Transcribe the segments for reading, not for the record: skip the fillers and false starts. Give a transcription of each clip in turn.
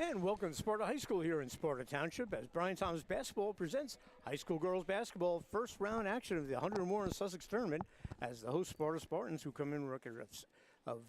And welcome to Sparta High School here in Sparta Township as Brian Thomas Basketball presents high school girls basketball first round action of the 100 Warren Sussex tournament as the host Sparta Spartans, who come in record of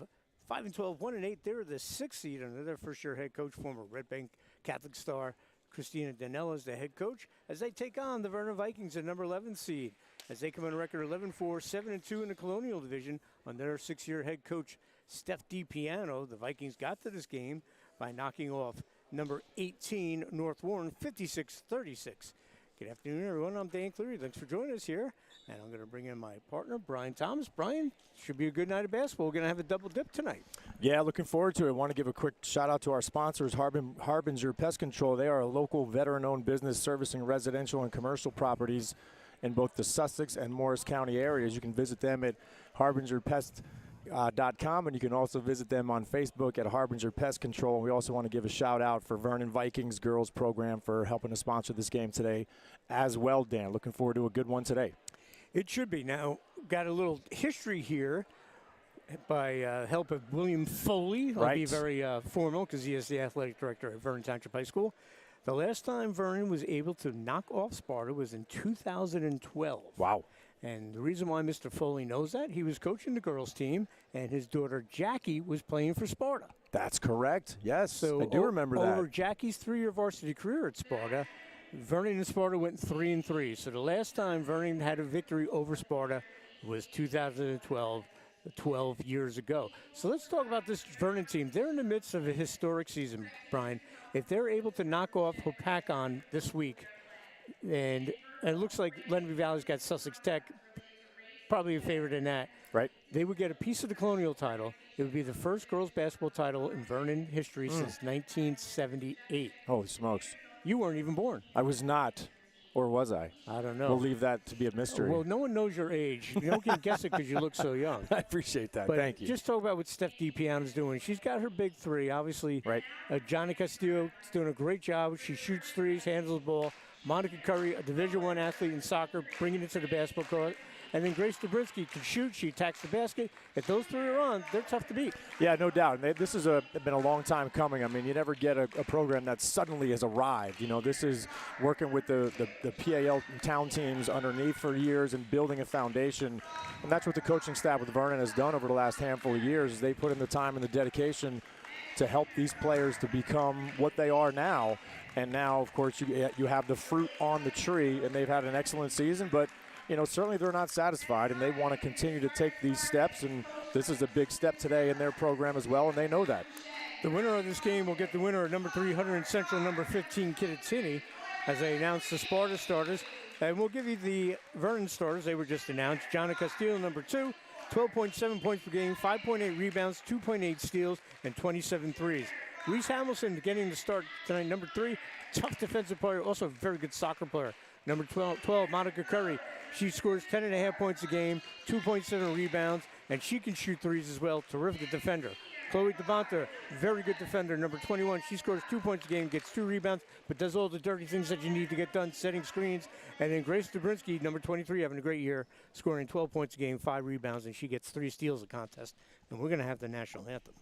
5-12, 1-8. They're the 6th seed under their first-year head coach, former Red Bank Catholic star Christina Danella is the head coach as they take on the Vernon Vikings, the number 11 seed, as they come in record 11-4, 7-2 in the Colonial Division under their 6-year head coach Steph DiPiano. The Vikings got to this game by knocking off number 18 North Warren 56-36. Good afternoon, everyone. I'm Dan Cleary. Thanks for joining us here. And I'm going to bring in my partner, Brian Thomas. Brian, should be a good night of basketball. We're going to have a double dip tonight. Yeah, looking forward to it. I want to give a quick shout out to our sponsors, Harbinger Pest Control. They are a local veteran-owned business servicing residential and commercial properties in both the Sussex and Morris County areas. You can visit them at harbingerpest.com, and you can also visit them on Facebook at Harbinger Pest Control. We also want to give a shout out for Vernon Vikings girls program for helping to sponsor this game today as well, Dan. Looking forward to a good one today. It should be. Now, got a little history here by help of William Foley. I'll be very formal because he is the athletic director at Vernon Township High School. The last time Vernon was able to knock off Sparta was in 2012. Wow. And the reason why Mr. Foley knows that, he was coaching the girls' team, and his daughter Jackie was playing for Sparta. That's correct. Yes, so I do remember that. Over Jackie's 3-year varsity career at Sparta, Vernon and Sparta went 3-3. So the last time Vernon had a victory over Sparta was 2012, 12 years ago. So let's talk about this Vernon team. They're in the midst of a historic season, Brian. If they're able to knock off Hopakon this week, and it looks like Lenape Valley's got Sussex Tech, probably a favorite in that. Right. They would get a piece of the Colonial title. It would be the first girls basketball title in Vernon history since 1978. Holy smokes. You weren't even born. I was not, or was I? I don't know. We'll leave that to be a mystery. Well, no one knows your age. You don't get guess it because you look so young. I appreciate that. But thank you. Just talk about what Steph DiPiano's doing. She's got her big three, obviously. Right. Johnny Castillo is doing a great job. She shoots threes, handles the ball. Monica Curry, a Division I athlete in soccer, bringing it to the basketball court. And then Grace Dobrinsky can shoot. She attacks the basket. If those three are on, they're tough to beat. Yeah, no doubt. This has been a long time coming. I mean, you never get a program that suddenly has arrived. You know, this is working with the PAL town teams underneath for years and building a foundation. And that's what the coaching staff with Vernon has done over the last handful of years. They put in the time and the dedication to help these players to become what they are now. And now, of course, you have the fruit on the tree, and they've had an excellent season. But you know, certainly they're not satisfied, and they want to continue to take these steps, and this is a big step today in their program as well, and they know that. The winner of this game will get the winner of number 300 Central, number 15 Kittatinny, as they announce the Sparta starters. And we'll give you the Vernon starters. They were just announced. Johnny Castillo, number 2, 12.7 points per game, 5.8 rebounds, 2.8 steals, and 27 threes. Reese Hamilton getting the start tonight, number 3, tough defensive player, also a very good soccer player. Number 12, Monica Curry. She scores 10.5 points a game, 2.7 rebounds, and she can shoot threes as well. Terrific defender. Chloe DeBonta, very good defender. Number 21, she scores 2 points a game, gets 2 rebounds, but does all the dirty things that you need to get done, setting screens. And then Grace Dobrinsky, number 23, having a great year, scoring 12 points a game, 5 rebounds, and she gets 3 steals a contest. And we're going to have the national anthem.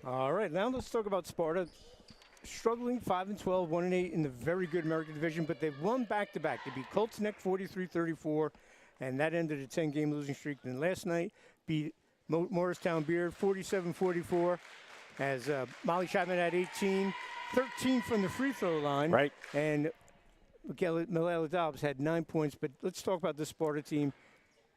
All right, now let's talk about Sparta. Struggling 5-12, 1-8 in the very good American division, but they've won back-to-back. They beat Colts Neck 43-34, and that ended a 10-game losing streak. And last night beat Morristown Beard 47-44 as Molly Chapman had 18, 13 from the free throw line. Right. And Malala Dobbs had 9 points. But let's talk about this Sparta team.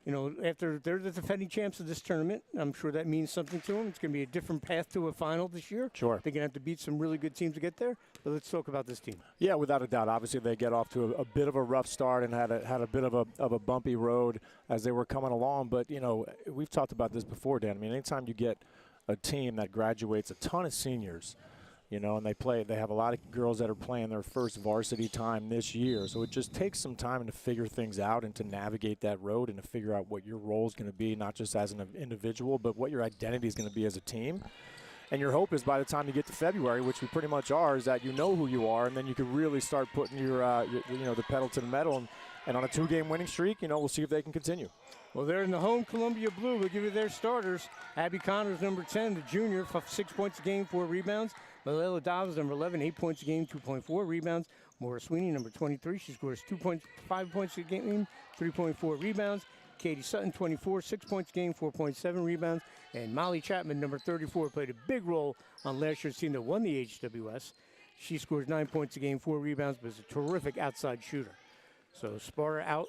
You know, after they're the defending champs of this tournament, I'm sure that means something to them. It's going to be a different path to a final this year. Sure. They're going to have to beat some really good teams to get there. But let's talk about this team. Yeah, without a doubt. Obviously, they get off to a bit of a rough start and had a bit of a bumpy road as they were coming along. But, you know, we've talked about this before, Dan. I mean, anytime you get a team that graduates a ton of seniors, you know, and they have a lot of girls that are playing their first varsity time this year. So it just takes some time to figure things out and to navigate that road and to figure out what your role is going to be, not just as an individual, but what your identity is going to be as a team. And your hope is by the time you get to February, which we pretty much are, is that you know who you are, and then you can really start putting your the pedal to the metal. And on a 2-game winning streak, you know, we'll see if they can continue. Well, they're in the home Columbia Blue. We'll give you their starters. Abby Connors, number 10, the junior, 6 points a game, 4 rebounds. Malala Dobbs, number 11, 8 points a game, 2.4 rebounds. Maura Sweeney, number 23, she scores 5 points a game, 3.4 rebounds. Katie Sutton, 24, 6 points a game, 4.7 rebounds. And Molly Chapman, number 34, played a big role on last year's team that won the HWS. She scores 9 points a game, 4 rebounds, but is a terrific outside shooter. So Sparta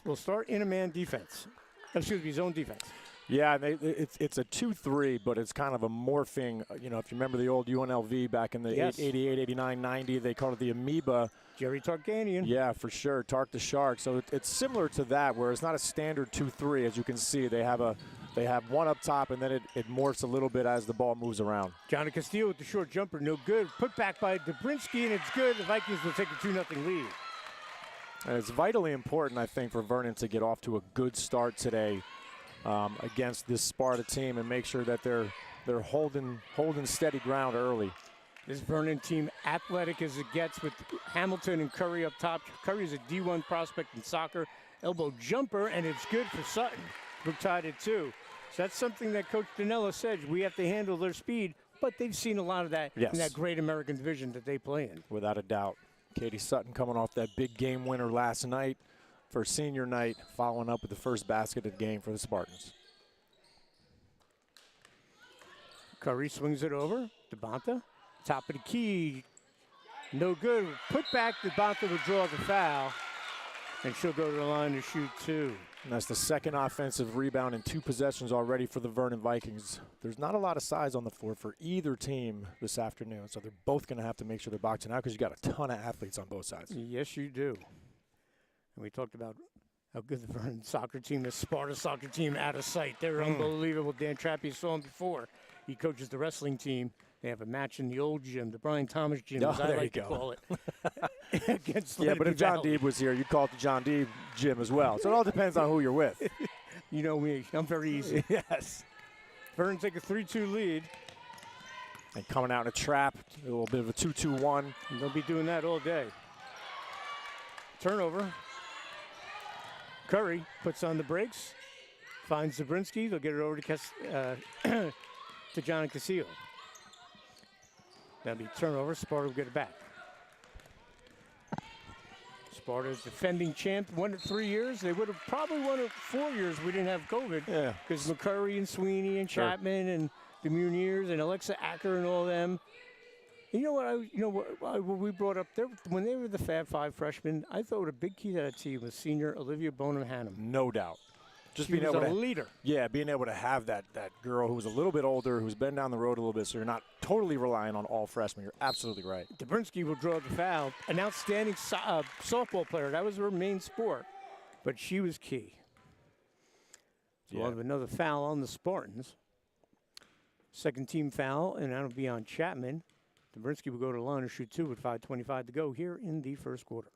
will start in a man defense. Excuse me, zone defense. Yeah, it's a 2-3, but it's kind of a morphing. You know, if you remember the old UNLV back in the 88, 89, 90, they called it the amoeba. Jerry Tarkanian. Yeah, for sure. Tark the Shark. So it's similar to that, where it's not a standard 2-3. As you can see, they have one up top, and then it morphs a little bit as the ball moves around. Johnny Castillo with the short jumper, no good. Put back by Dobrinsky, and it's good. The Vikings will take a 2-0 lead. And it's vitally important, I think, for Vernon to get off to a good start today against this Sparta team and make sure that they're holding steady ground early. This Vernon team, athletic as it gets, with Hamilton and Curry up top. Curry is a D1 prospect in soccer. Elbow jumper, and it's good for Sutton, who tied it too. So that's something that Coach Danella said. We have to handle their speed, but they've seen a lot of that in that great American division that they play in. Without a doubt. Katie Sutton coming off that big game winner last night for senior night, following up with the first basket of the game for the Spartans. Curry swings it over. DeBonta, top of the key. No good. Put back. DeBonta will draw the foul, and she'll go to the line to shoot 2. And that's the second offensive rebound in 2 possessions already for the Vernon Vikings. There's not a lot of size on the floor for either team this afternoon, so they're both going to have to make sure they're boxing out because you got a ton of athletes on both sides. Yes, you do. And we talked about how good the Vernon soccer team, the Sparta soccer team, out of sight. They're unbelievable. Dan Trappy saw them before. He coaches the wrestling team. They have a match in the old gym, the Brian Thomas gym, as I like to call it. Against but if John Deeb was here, you'd call it the John Deeb gym as well. So it all depends on who you're with. You know me. I'm very easy. Yes. Vernon take a 3-2 lead. And coming out in a trap, a little bit of a 2-2-1. They'll be doing that all day. Turnover. Curry puts on the brakes, finds Zabrinsky. They'll get it over to John Casillo. That'll be turnover. Sparta will get it back. Sparta's defending champ, won it 3 years. They would have probably won it 4 years if we didn't have COVID. Yeah. Because McCurry and Sweeney and Chapman and the Muniers and Alexa Acker and all them. And you know what? What we brought up there when they were the Fab Five freshmen. I thought a big key to that team was senior Olivia Bonham-Hannum. No doubt. Just she being was able a to leader. Yeah, being able to have that girl who's a little bit older, who's been down the road a little bit, so you're not totally relying on all freshmen. You're absolutely right. Dobrinsky will draw the foul. An outstanding softball player. That was her main sport, but she was key. So we'll have another foul on the Spartans. Second team foul, and that'll be on Chapman. Dobrinsky will go to the line and shoot 2 with 5:25 to go here in the first quarter.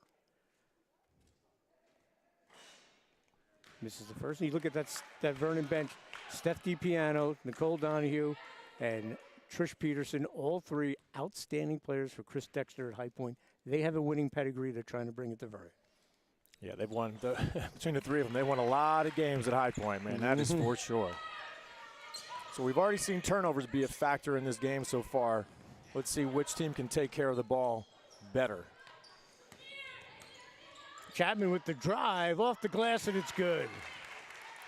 Misses the first. And you look at that Vernon bench. Steph DiPiano, Nicole Donahue, and Trish Peterson, all 3 outstanding players for Chris Dexter at High Point. They have a winning pedigree. They're trying to bring it to Vernon. Yeah, they've won, between the 3 of them, they won a lot of games at High Point, man. That is for sure. So we've already seen turnovers be a factor in this game so far. Let's see which team can take care of the ball better. Chapman with the drive off the glass, and it's good.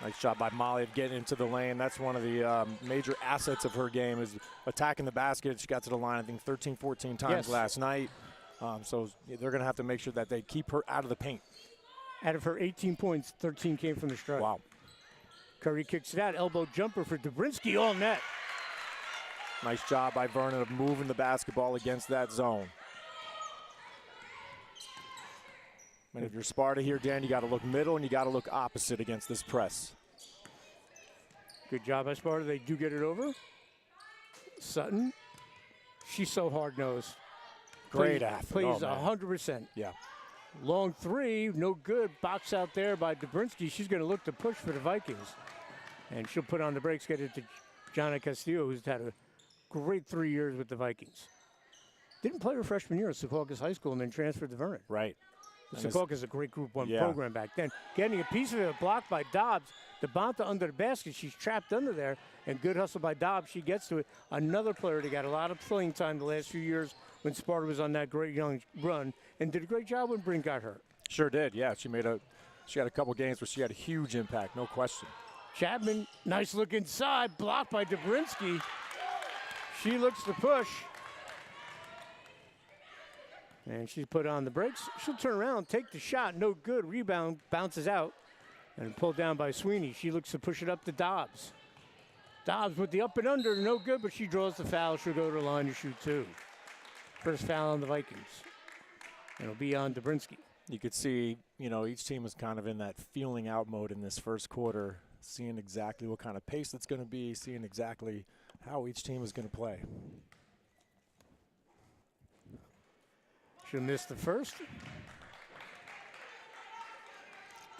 Nice job by Molly of getting into the lane. That's one of the major assets of her game is attacking the basket. She got to the line, I think, 13, 14 times last night. So they're going to have to make sure that they keep her out of the paint. Out of her 18 points, 13 came from the stripe. Wow. Curry kicks it out. Elbow jumper for Dubrinsky, all net. Nice job by Vernon of moving the basketball against that zone. And if you're Sparta here, Dan, you got to look middle and you got to look opposite against this press. Good job by Sparta. They do get it over. Sutton, she's so hard-nosed. Great athlete. Plays 100%. Yeah. Long three, no good. Box out there by Dubrinsky. She's going to look to push for the Vikings. And she'll put on the brakes, get it to Jana Castillo, who's had a great 3 years with the Vikings. Didn't play her freshman year at Secaucus High School and then transferred to Vernon. Right. Secaucus is a great Group 1 program back then. Getting a piece of it blocked by Dobbs. DeBonta under the basket. She's trapped under there. And good hustle by Dobbs. She gets to it. Another player that got a lot of playing time the last few years when Sparta was on that great young run and did a great job when Brink got hurt. Sure did, yeah. She had a couple games where she had a huge impact, no question. Chapman, nice look inside, blocked by Dubrinsky. She looks to push. And she's put on the brakes. She'll turn around, take the shot, no good. Rebound, bounces out, and pulled down by Sweeney. She looks to push it up to Dobbs. Dobbs with the up and under, no good, but she draws the foul. She'll go to the line to shoot two. First foul on the Vikings. And it'll be on Dubrinsky. You could see, each team is kind of in that feeling out mode in this first quarter, seeing exactly what kind of pace it's going to be, seeing exactly how each team is going to play. She'll miss the first.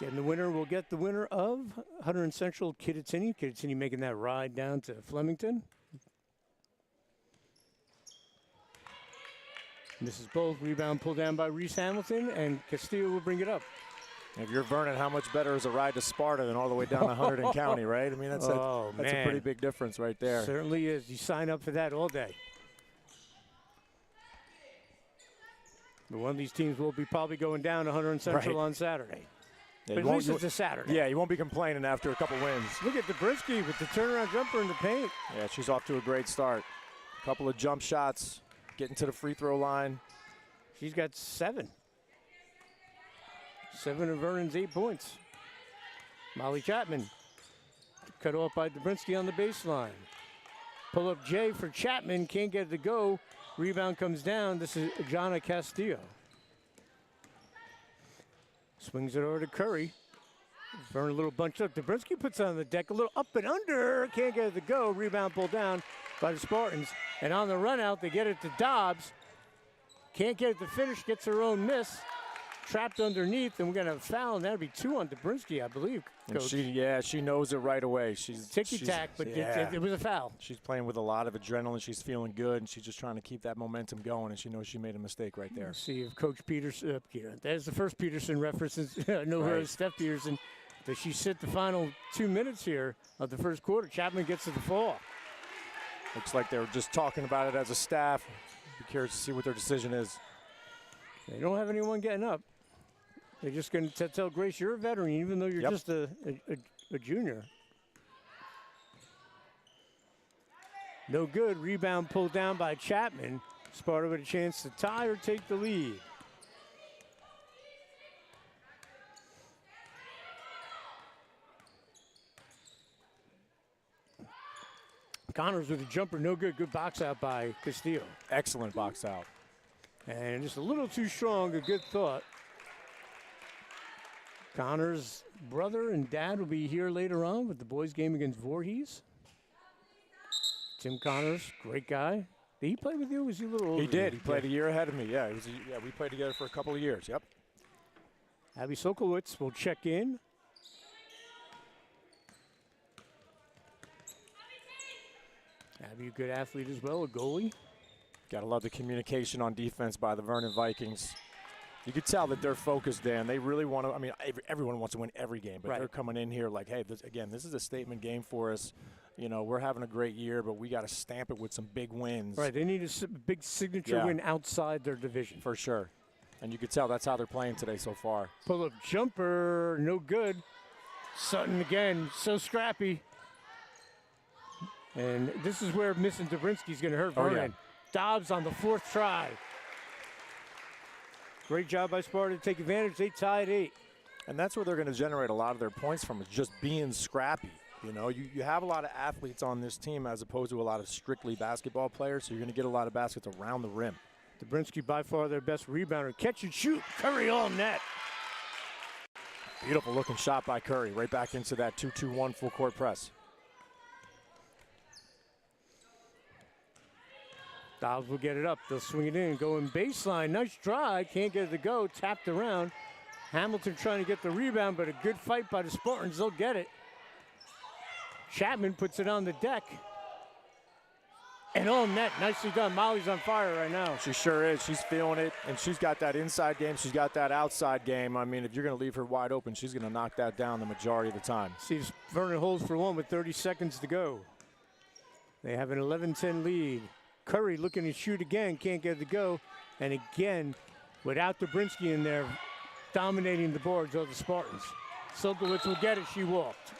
Getting the winner, we'll get the winner of Hunter and Central Kittatinny. Kittatinny making that ride down to Flemington. Misses both. Rebound pulled down by Reese Hamilton, and Castillo will bring it up. If you're Vernon, how much better is a ride to Sparta than all the way down to Hunterdon County, right? I mean, that's a pretty big difference right there. Certainly is. You sign up for that all day. But one of these teams will be probably going down to Hunter and Central on Saturday. Yeah, but at least it's a Saturday. Yeah, you won't be complaining after a couple wins. Look at Dubrinsky with the turnaround jumper in the paint. Yeah, she's off to a great start. A couple of jump shots, getting to the free throw line. She's got 7. 7 of Vernon's 8 points. Molly Chapman cut off by Dubrinsky on the baseline. Pull up Jay for Chapman, can't get it to go. Rebound comes down. This is Jana Castillo. Swings it over to Curry. Vernon a little bunched up. Dubrinsky puts it on the deck, a little up and under. Can't get it to go. Rebound pulled down by the Spartans. And on the run out, they get it to Dobbs. Can't get it to finish, gets her own miss. Trapped underneath, and we're going to have a foul, and that'll be 2 on Dubrinsky, I believe, Coach. She knows it right away. She's ticky-tack, but it was a foul. She's playing with a lot of adrenaline. She's feeling good, and she's just trying to keep that momentum going, and she knows she made a mistake right there. Let's see if Coach Peterson, there's the first Peterson reference. I know her as Steph Peterson. Does she sit the final 2 minutes here of the first quarter? Chapman gets to the fall. Looks like they were just talking about it as a staff. Be curious to see what their decision is. They don't have anyone getting up. They're just going to tell Grace, you're a veteran, even though you're just a junior. No good. Rebound pulled down by Chapman. Sparta with a chance to tie or take the lead. Connors with a jumper, no good. Good box out by Castillo. Excellent box out. And just a little too strong, a good thought. Connor's brother and dad will be here later on with the boys' game against Voorhees. Tim Connors, great guy. Did he play with you? Was he a little older? He did. He played a year ahead of me. Yeah, we played together for a couple of years. Yep. Abby Sokolowitz will check in. Abby, a good athlete as well, a goalie. Gotta love the communication on defense by the Vernon Vikings. You could tell that they're focused, Dan. They really want to. I mean, everyone wants to win every game, but they're coming in here like, hey, this is a statement game for us. you know, we're having a great year, but we got to stamp it with some big wins. Right, they need a big signature win outside their division. For sure. And you could tell that's how they're playing today so far. Pull-up jumper, no good. Sutton again, so scrappy. And this is where missing Dobrinsky's going to hurt Vernon. Dobbs on the 4th try. Great job by Sparta to take advantage. They tied 8. And that's where they're going to generate a lot of their points from, is just being scrappy. You know, you have a lot of athletes on this team as opposed to a lot of strictly basketball players, so you're going to get a lot of baskets around the rim. Dobrinsky by far their best rebounder. Catch and shoot. Curry all net. Beautiful looking shot by Curry. Right back into that 2-2-1 full court press. Dobbs will get it up. They'll swing it in. Going baseline. Nice drive. Can't get it to go. Tapped around. Hamilton trying to get the rebound, but a good fight by the Spartans. They'll get it. Chapman puts it on the deck. And all net, nicely done. Molly's on fire right now. She sure is. She's feeling it, and she's got that inside game. She's got that outside game. I mean, if you're going to leave her wide open, she's going to knock that down the majority of the time. Sees Vernon holds for one with 30 seconds to go. They have an 11-10 lead. Curry looking to shoot again, can't get it to go. And again, without Dobrinsky in there, dominating the boards of the Spartans. Silkowitz will get it. She walked.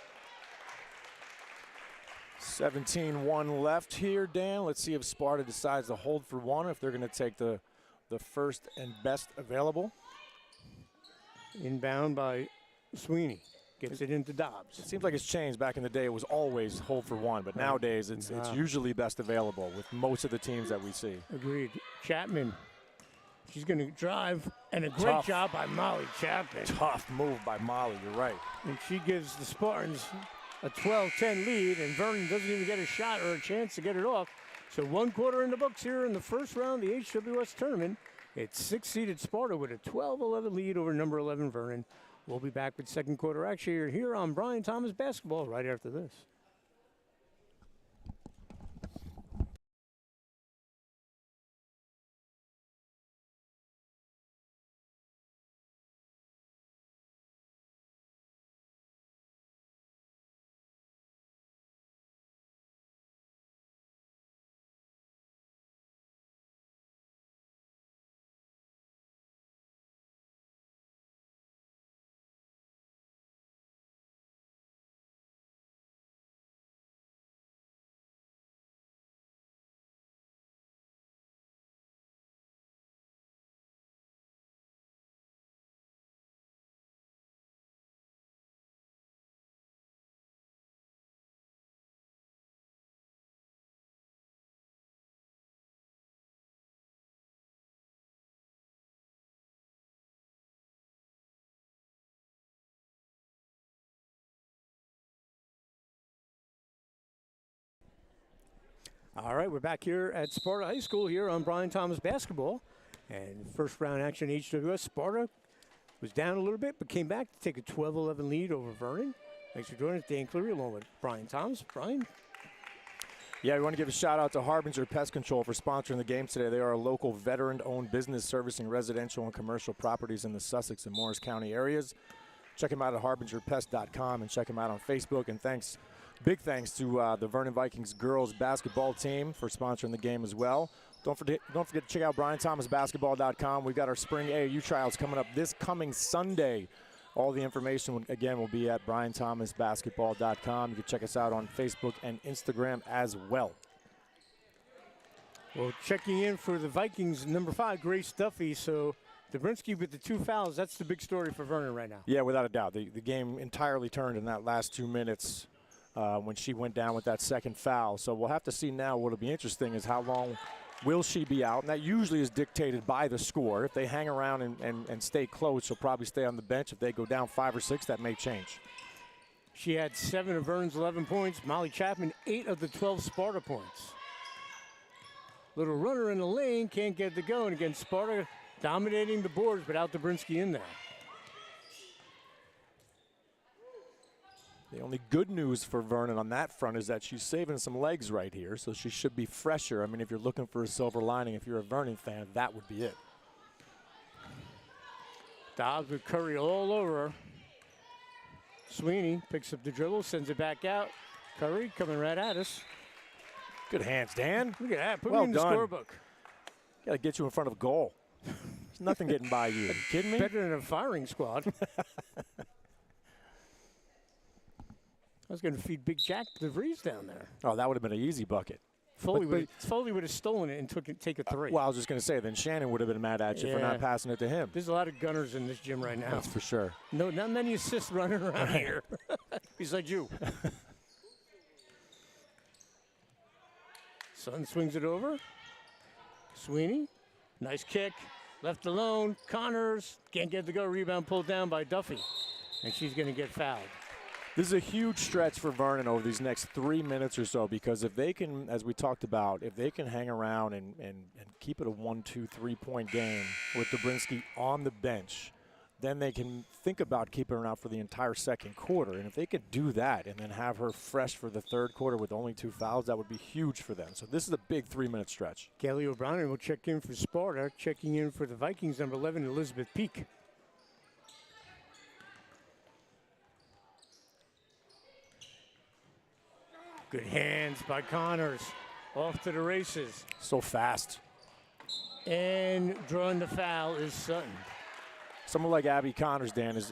17-1 left here, Dan. Let's see if Sparta decides to hold for one, if they're going to take the first and best available. Inbound by Sweeney. Gets it into Dobbs. It seems like it's changed. Back in the day, it was always hold for one, but nowadays it's usually best available with most of the teams that we see. Agreed. Chapman. She's going to drive, and a great job by Molly Chapman. Tough move by Molly, you're right. And she gives the Spartans a 12-10 lead, and Vernon doesn't even get a shot or a chance to get it off. So 1 quarter in the books here in the first round of the HWS tournament. It's 6-seeded Sparta with a 12-11 lead over number 11 Vernon. We'll be back with second quarter action here on Brian Thomas Basketball right after this. All right, we're back here at Sparta High School here on Brian Thomas Basketball. And first round action HWS, Sparta was down a little bit, but came back to take a 12-11 lead over Vernon. Thanks for joining us, Dan Cleary, along with Brian Thomas. Brian? Yeah, we want to give a shout out to Harbinger Pest Control for sponsoring the game today. They are a local veteran-owned business servicing residential and commercial properties in the Sussex and Morris County areas. Check them out at harbingerpest.com and check them out on Facebook. And big thanks to the Vernon Vikings girls basketball team for sponsoring the game as well. Don't forget to check out BrianThomasBasketball.com. We've got our spring AAU trials coming up this coming Sunday. All the information, again, will be at BrianThomasBasketball.com. You can check us out on Facebook and Instagram as well. Well, checking in for the Vikings, number 5, Grace Duffy. So Dobrinsky with the 2 fouls. That's the big story for Vernon right now. Yeah, without a doubt. The game entirely turned in that last 2 minutes when she went down with that second foul. So we'll have to see now. What'll be interesting is how long will she be out? And that usually is dictated by the score. If they hang around and stay close, she'll probably stay on the bench. If they go down 5 or 6, that may change. She had 7 of Vernon's 11 points. Molly Chapman, 8 of the 12 Sparta points. Little runner in the lane, can't get it to go. And again, Sparta dominating the boards without Dobrinsky in there. The only good news for Vernon on that front is that she's saving some legs right here, so she should be fresher. I mean, if you're looking for a silver lining, if you're a Vernon fan, that would be it. Dobbs with Curry all over her. Sweeney picks up the dribble, sends it back out. Curry coming right at us. Good hands, Dan. Look at that. Put Well me in the done. scorebook. Got to get you in front of a goal. There's nothing getting by you. You kidding me? Better than a firing squad. I was going to feed Big Jack DeVries down there. Oh, that would have been an easy bucket. Foley would have stolen it and take a three. Well, I was just going to say, then Shannon would have been mad at you for not passing it to him. There's a lot of gunners in this gym right now. That's for sure. No, not many assists running around here. Besides you. Sutton swings it over. Sweeney, nice kick. Left alone. Connors can't get the go. Rebound pulled down by Duffy. And she's going to get fouled. This is a huge stretch for Vernon over these next 3 minutes or so, because if they can, as we talked about, if they can hang around and keep it a 1, 2, 3 point game with Dobrinsky on the bench, then they can think about keeping her out for the entire second quarter. And if they could do that and then have her fresh for the third quarter with only 2 fouls, that would be huge for them. So this is a big 3 minute stretch. Kelly O'Brien will check in for Sparta. Checking in for the Vikings, number 11, Elizabeth Peak. Good hands by Connors. Off to the races. So fast. And drawing the foul is Sutton. Someone like Abby Connors, Dan,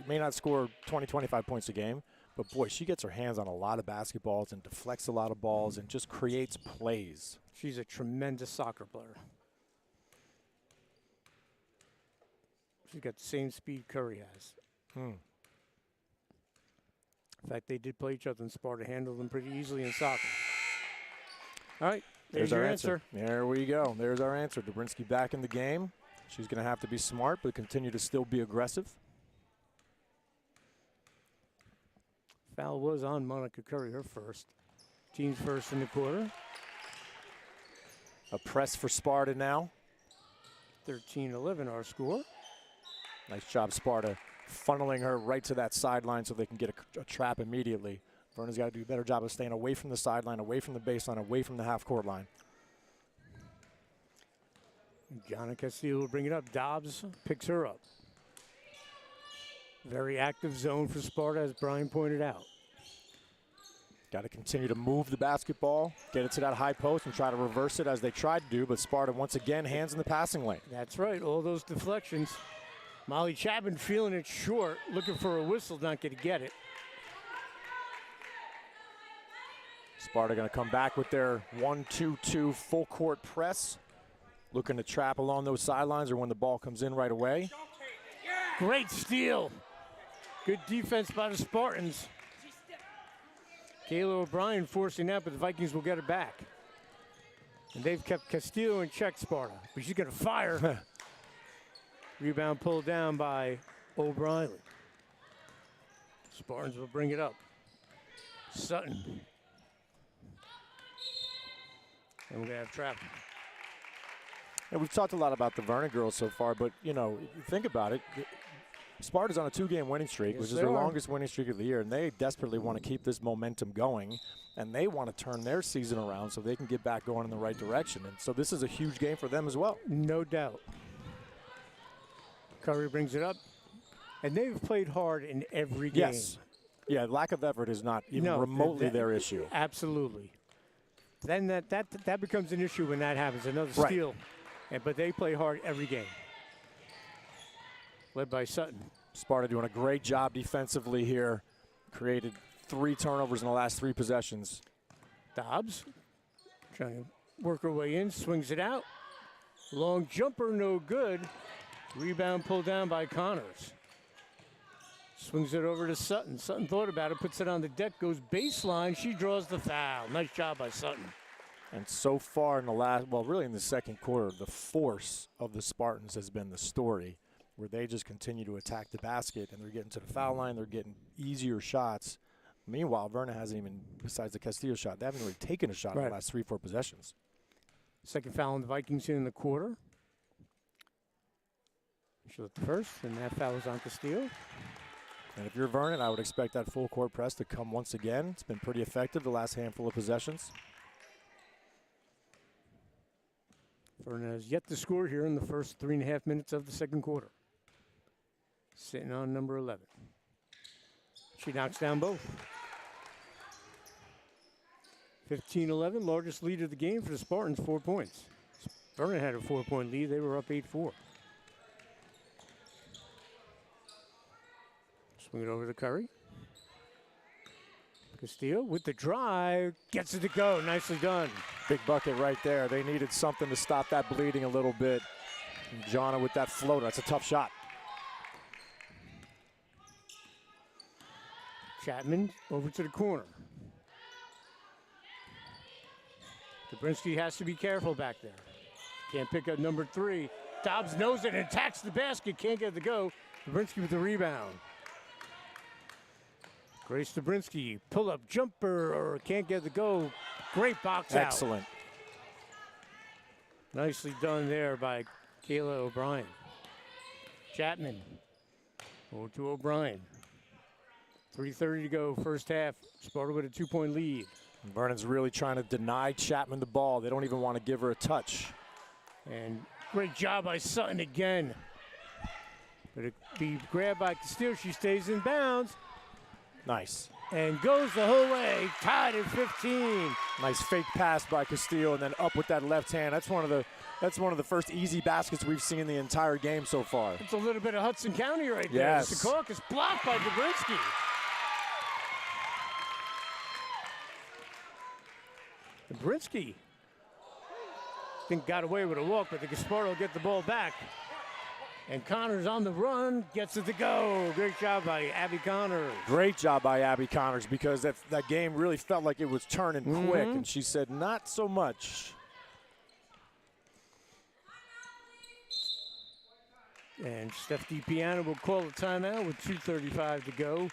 may not score 20, 25 points a game, but boy, she gets her hands on a lot of basketballs and deflects a lot of balls and just creates plays. She's a tremendous soccer player. She's got the same speed Curry has. In fact, they did play each other, and Sparta handled them pretty easily in soccer. All right, there's your answer. There we go. There's our answer. Dobrinsky back in the game. She's going to have to be smart, but continue to still be aggressive. Foul was on Monica Curry, her first. Team's first in the quarter. A press for Sparta now. 13-11 our score. Nice job, Sparta, funneling her right to that sideline so they can get a trap immediately. Vernon's got to do a better job of staying away from the sideline, away from the baseline, away from the half-court line. Gianna Castillo will bring it up. Dobbs picks her up. Very active zone for Sparta, as Brian pointed out. Got to continue to move the basketball, get it to that high post, and try to reverse it as they tried to do, but Sparta once again hands in the passing lane. That's right, all those deflections. Molly Chapman feeling it short, looking for a whistle, not going to get it. Sparta going to come back with their 1-2-2 full court press. Looking to trap along those sidelines or when the ball comes in right away. Great steal. Good defense by the Spartans. Kayla O'Brien forcing that, but the Vikings will get it back. And they've kept Castillo in check, Sparta. But she's going to fire. Rebound pulled down by O'Brien. Spartans will bring it up. Sutton. And we're going to have traffic. And we've talked a lot about the Vernon girls so far, but, you know, think about it. Sparta's on a 2-game winning streak, which is their longest winning streak of the year, and they desperately want to keep this momentum going, and they want to turn their season around so they can get back going in the right direction. And so this is a huge game for them as well. No doubt. Curry brings it up, and they've played hard in every game. Yes. Yeah, lack of effort is not even remotely their issue. Absolutely. Then that becomes an issue when that happens, another steal. But they play hard every game. Led by Sutton. Sparta doing a great job defensively here. Created 3 turnovers in the last 3 possessions. Dobbs trying to work her way in, swings it out. Long jumper, no good. Rebound pulled down by Connors. Swings it over to Sutton. Sutton thought about it, puts it on the deck, goes baseline. She draws the foul. Nice job by Sutton. And so far in the last, well, really in the second quarter, the force of the Spartans has been the story, where they just continue to attack the basket, and they're getting to the foul line, they're getting easier shots. Meanwhile, Vernon hasn't even, besides the Castillo shot, they haven't really taken a shot in the last 3-4 possessions. Second foul on the Vikings in the quarter. She looked first, and that foul was on Castillo. And if you're Vernon, I would expect that full court press to come once again. It's been pretty effective the last handful of possessions. Vernon has yet to score here in the first 3.5 minutes of the second quarter. Sitting on number 11. She knocks down both. 15-11, largest lead of the game for the Spartans, 4 points. Vernon had a 4-point lead. They were up 8-4. Swing it over to Curry. Castillo with the drive, gets it to go. Nicely done. Big bucket right there. They needed something to stop that bleeding a little bit. And Jonna with that floater. That's a tough shot. Chapman over to the corner. Dubrinsky has to be careful back there. Can't pick up number 3. Dobbs knows it and attacks the basket. Can't get it to go. Dubrinsky with the rebound. Grace Dubrinsky, pull-up jumper, or can't get it to go. Great box out. Excellent. Nicely done there by Kayla O'Brien. Chapman over to O'Brien. 3:30 to go, first half. Sparta with a 2-point lead. Vernon's really trying to deny Chapman the ball. They don't even want to give her a touch. And great job by Sutton again. But it be grabbed by Castillo. She stays in bounds. Nice. And goes the whole way, tied at 15. Nice fake pass by Castillo, and then up with that left hand. That's one of the first easy baskets we've seen the entire game so far. It's a little bit of Hudson County right yes. there. Secaucus blocked by Dubrinsky. Dubrinsky, I think, got away with a walk, but the Sparta will get the ball back. And Connors on the run, gets it to go. Great job by Abby Connors. Great job by Abby Connors, because that game really felt like it was turning quick, and she said not so much. And Steph DiPiano will call a timeout with 2:35 to go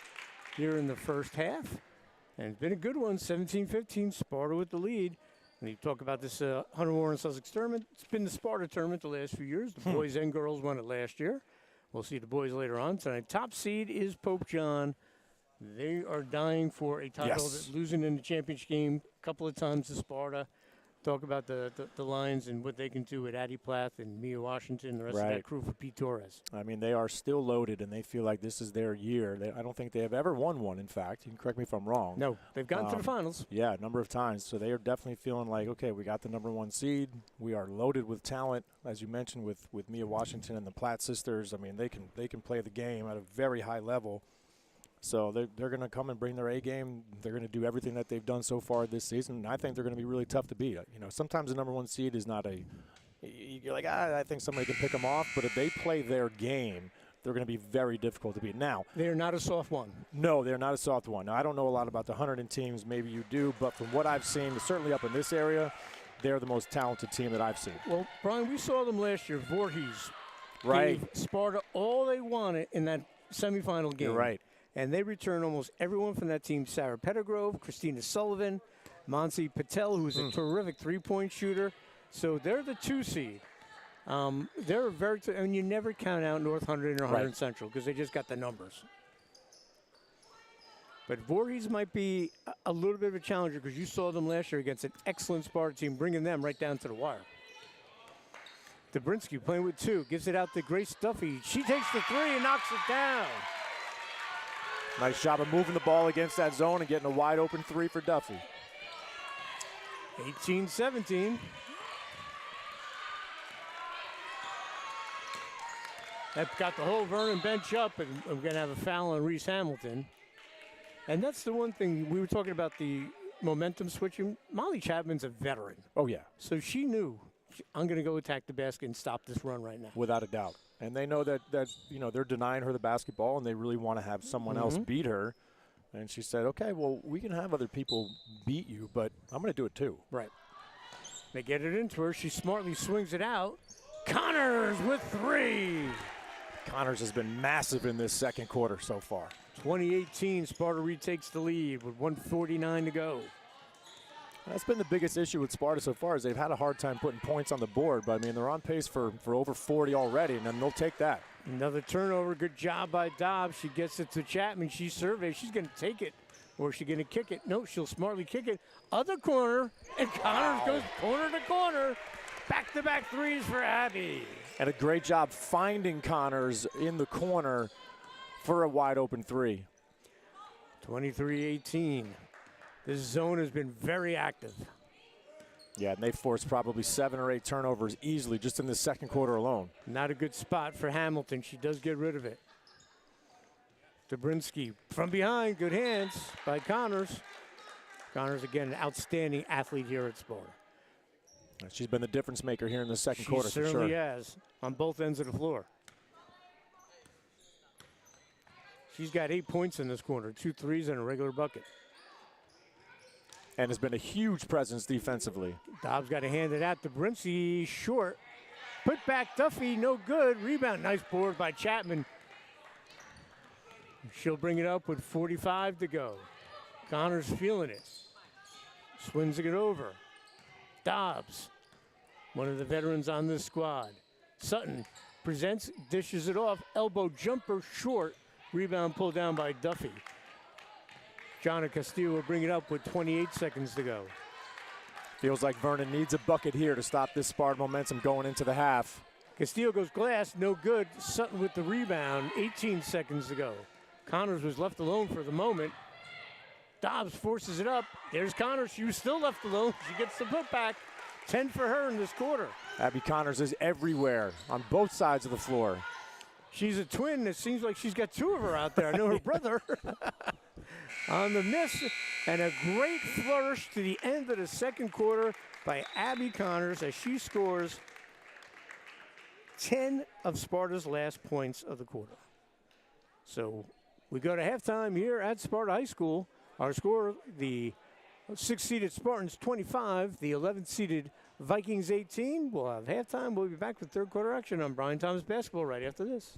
here in the first half. And it's been a good one, 17-15, Sparta with the lead. When you talk about this Hunter Warren Sussex tournament, it's been the Sparta tournament the last few years. The boys and girls won it last year. We'll see the boys later on tonight. Top seed is Pope John. They are dying for a title. Yes. They're losing in the championship game a couple of times to Sparta. Talk about the Lions and what they can do with Addie Plath and Mia Washington and the rest of that crew for Pete Torres. I mean, they are still loaded, and they feel like this is their year. I don't think they have ever won one, in fact. You can correct me if I'm wrong. No, they've gotten to the finals. Yeah, a number of times. So they are definitely feeling like, okay, we got the number 1 seed. We are loaded with talent, as you mentioned, with Mia Washington and the Platt sisters. I mean, they can play the game at a very high level. So they're going to come and bring their A game. They're going to do everything that they've done so far this season. And I think they're going to be really tough to beat. You know, sometimes the number 1 seed is not you're like, I think somebody can pick them off. But if they play their game, they're going to be very difficult to beat. Now, they're not a soft one. No, they're not a soft one. Now, I don't know a lot about the Hunterdon teams. Maybe you do. But from what I've seen, certainly up in this area, they're the most talented team that I've seen. Well, Brian, we saw them last year. Voorhees gave Sparta all they wanted in that semifinal game. You're right. And they return almost everyone from that team. Sarah Pettigrove, Christina Sullivan, Monsi Patel, who's a terrific three-point shooter. So they're the 2 seed. They're very, and you never count out North Hunterdon or Hunterdon Central because they just got the numbers. But Voorhees might be a little bit of a challenger because you saw them last year against an excellent Sparta team, bringing them right down to the wire. Dubrinsky playing with 2, gives it out to Grace Duffy. She takes the 3 and knocks it down. Nice job of moving the ball against that zone and getting a wide open 3 for Duffy. 18-17. That got the whole Vernon bench up, and we're going to have a foul on Reese Hamilton. And that's the one thing, we were talking about the momentum switching. Molly Chapman's a veteran. Oh, yeah. So she knew, I'm going to go attack the basket and stop this run right now. Without a doubt. And they know that you know, they're denying her the basketball, and they really want to have someone else beat her. And she said, okay, well, we can have other people beat you, but I'm going to do it too. Right. They get it into her. She smartly swings it out. Connors with 3. Connors has been massive in this second quarter so far. 2018, Sparta retakes the lead with 1:49 to go. That's been the biggest issue with Sparta so far is they've had a hard time putting points on the board. But, I mean, they're on pace for over 40 already, and then they'll take that. Another turnover. Good job by Dobbs. She gets it to Chapman. She surveys. She's going to take it. Or is she going to kick it? No, she'll smartly kick it. Other corner, and Connors goes corner to corner. Back-to-back 3s for Abby. And a great job finding Connors in the corner for a wide-open 3. 23-18. This zone has been very active. Yeah, and they forced probably 7 or 8 turnovers easily just in the second quarter alone. Not a good spot for Hamilton. She does get rid of it. Dobrinsky from behind. Good hands by Connors. Connors, again, an outstanding athlete here at Sparta. She's been the difference maker here in the second quarter, for sure. She certainly has, on both ends of the floor. She's got 8 points in this quarter, 2 threes and a regular bucket. And has been a huge presence defensively. Dobbs got to hand it out to Dobrinsky, short. Put back Duffy, no good. Rebound, nice board by Chapman. She'll bring it up with 45 to go. Connors feeling it. Swings it over. Dobbs, one of the veterans on this squad. Sutton presents, dishes it off. Elbow jumper short. Rebound pulled down by Duffy. Jonna Castillo will bring it up with 28 seconds to go. Feels like Vernon needs a bucket here to stop this Sparta momentum going into the half. Castillo goes glass, no good. Sutton with the rebound, 18 seconds to go. Connors was left alone for the moment. Dobbs forces it up. There's Connors. She was still left alone. She gets the putback. 10 for her in this quarter. Abby Connors is everywhere on both sides of the floor. She's a twin. It seems like she's got 2 of her out there. I know her brother. On the miss, and a great flourish to the end of the second quarter by Abby Connors as she scores 10 of Sparta's last points of the quarter. So we go to halftime here at Sparta High School. Our score, the 6th-seeded Spartans 25, the 11th-seeded Vikings 18. We'll have halftime. We'll be back with third quarter action on Brian Thomas Basketball right after this.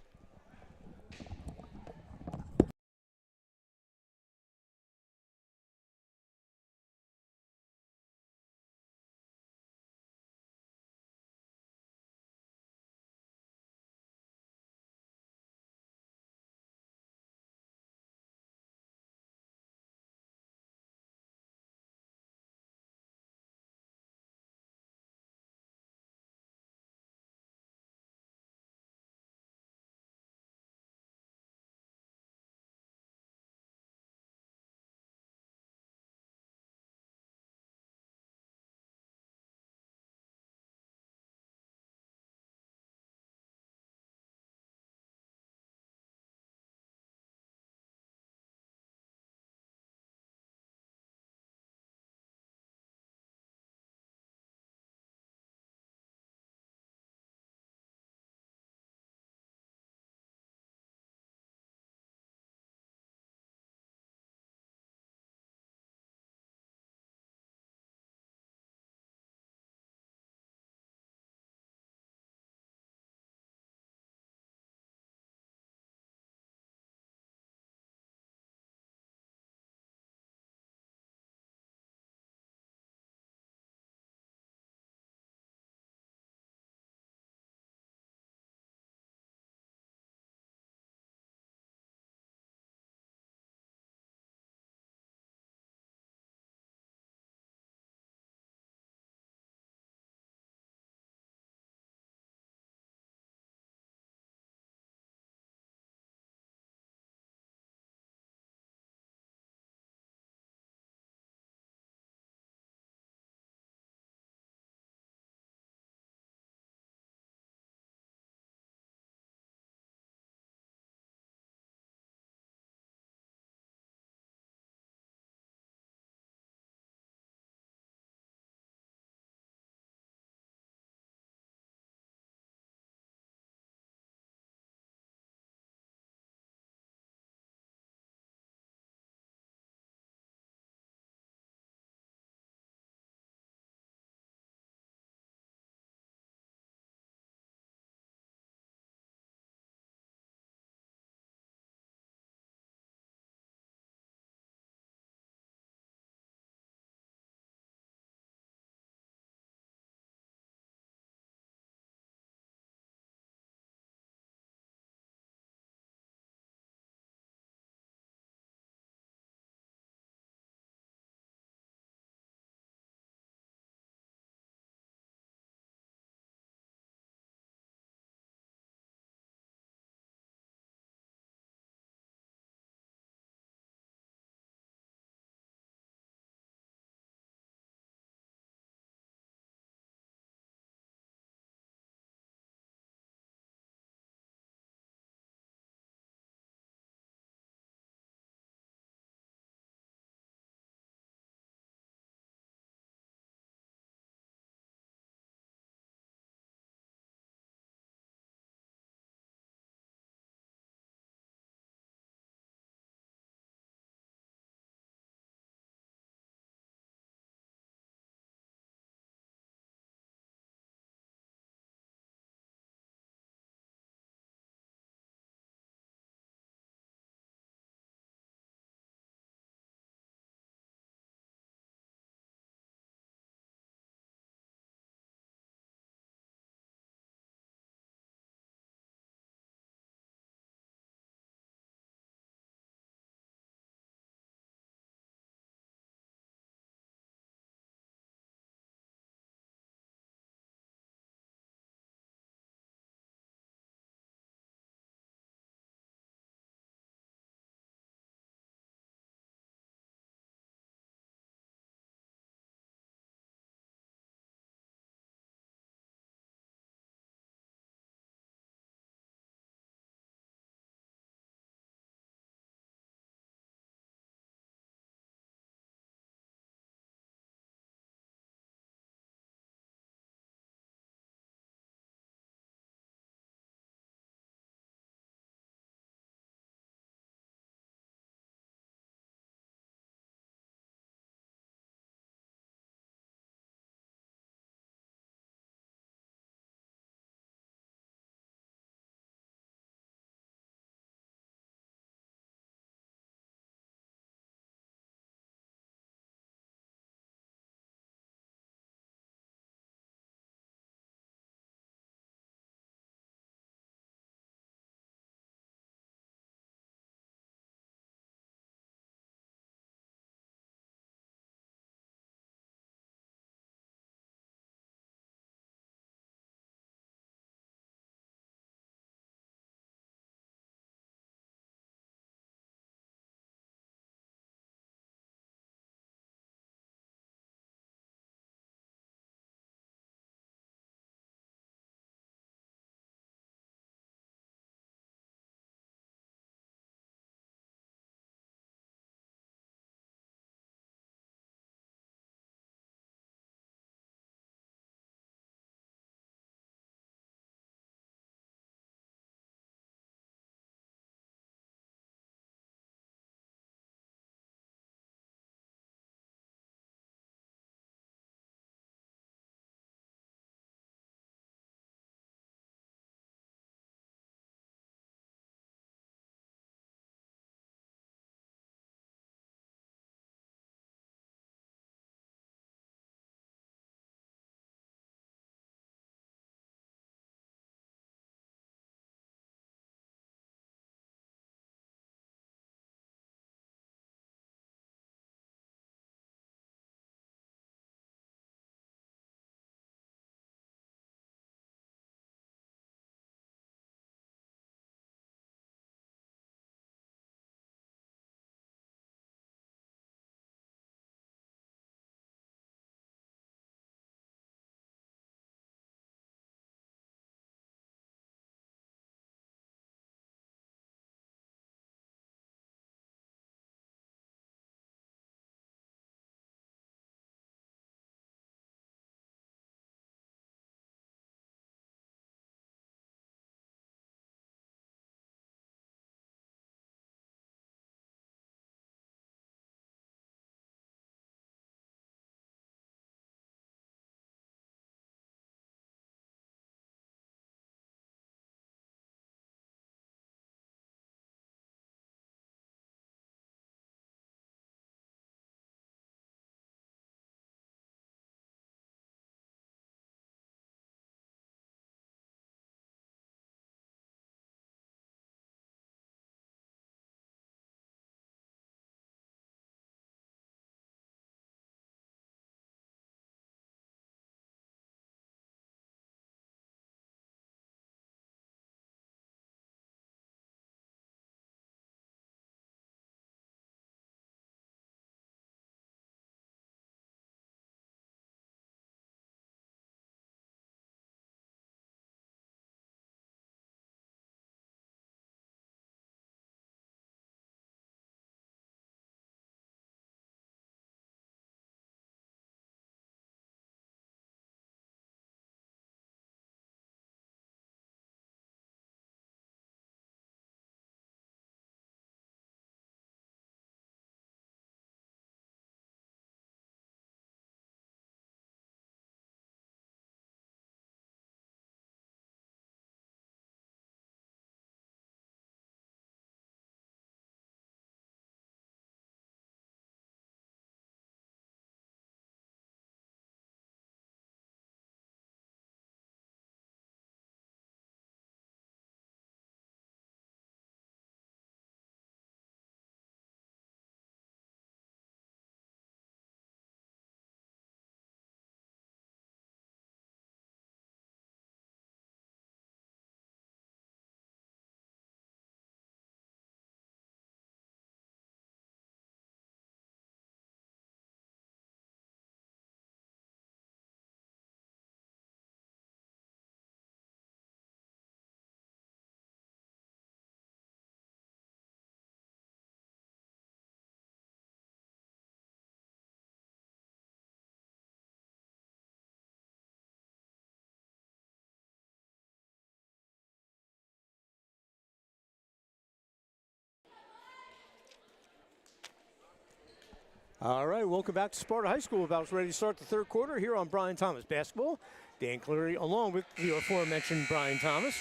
All right, welcome back to Sparta High School. About ready to start the third quarter here on Brian Thomas Basketball. Dan Cleary along with the aforementioned Brian Thomas.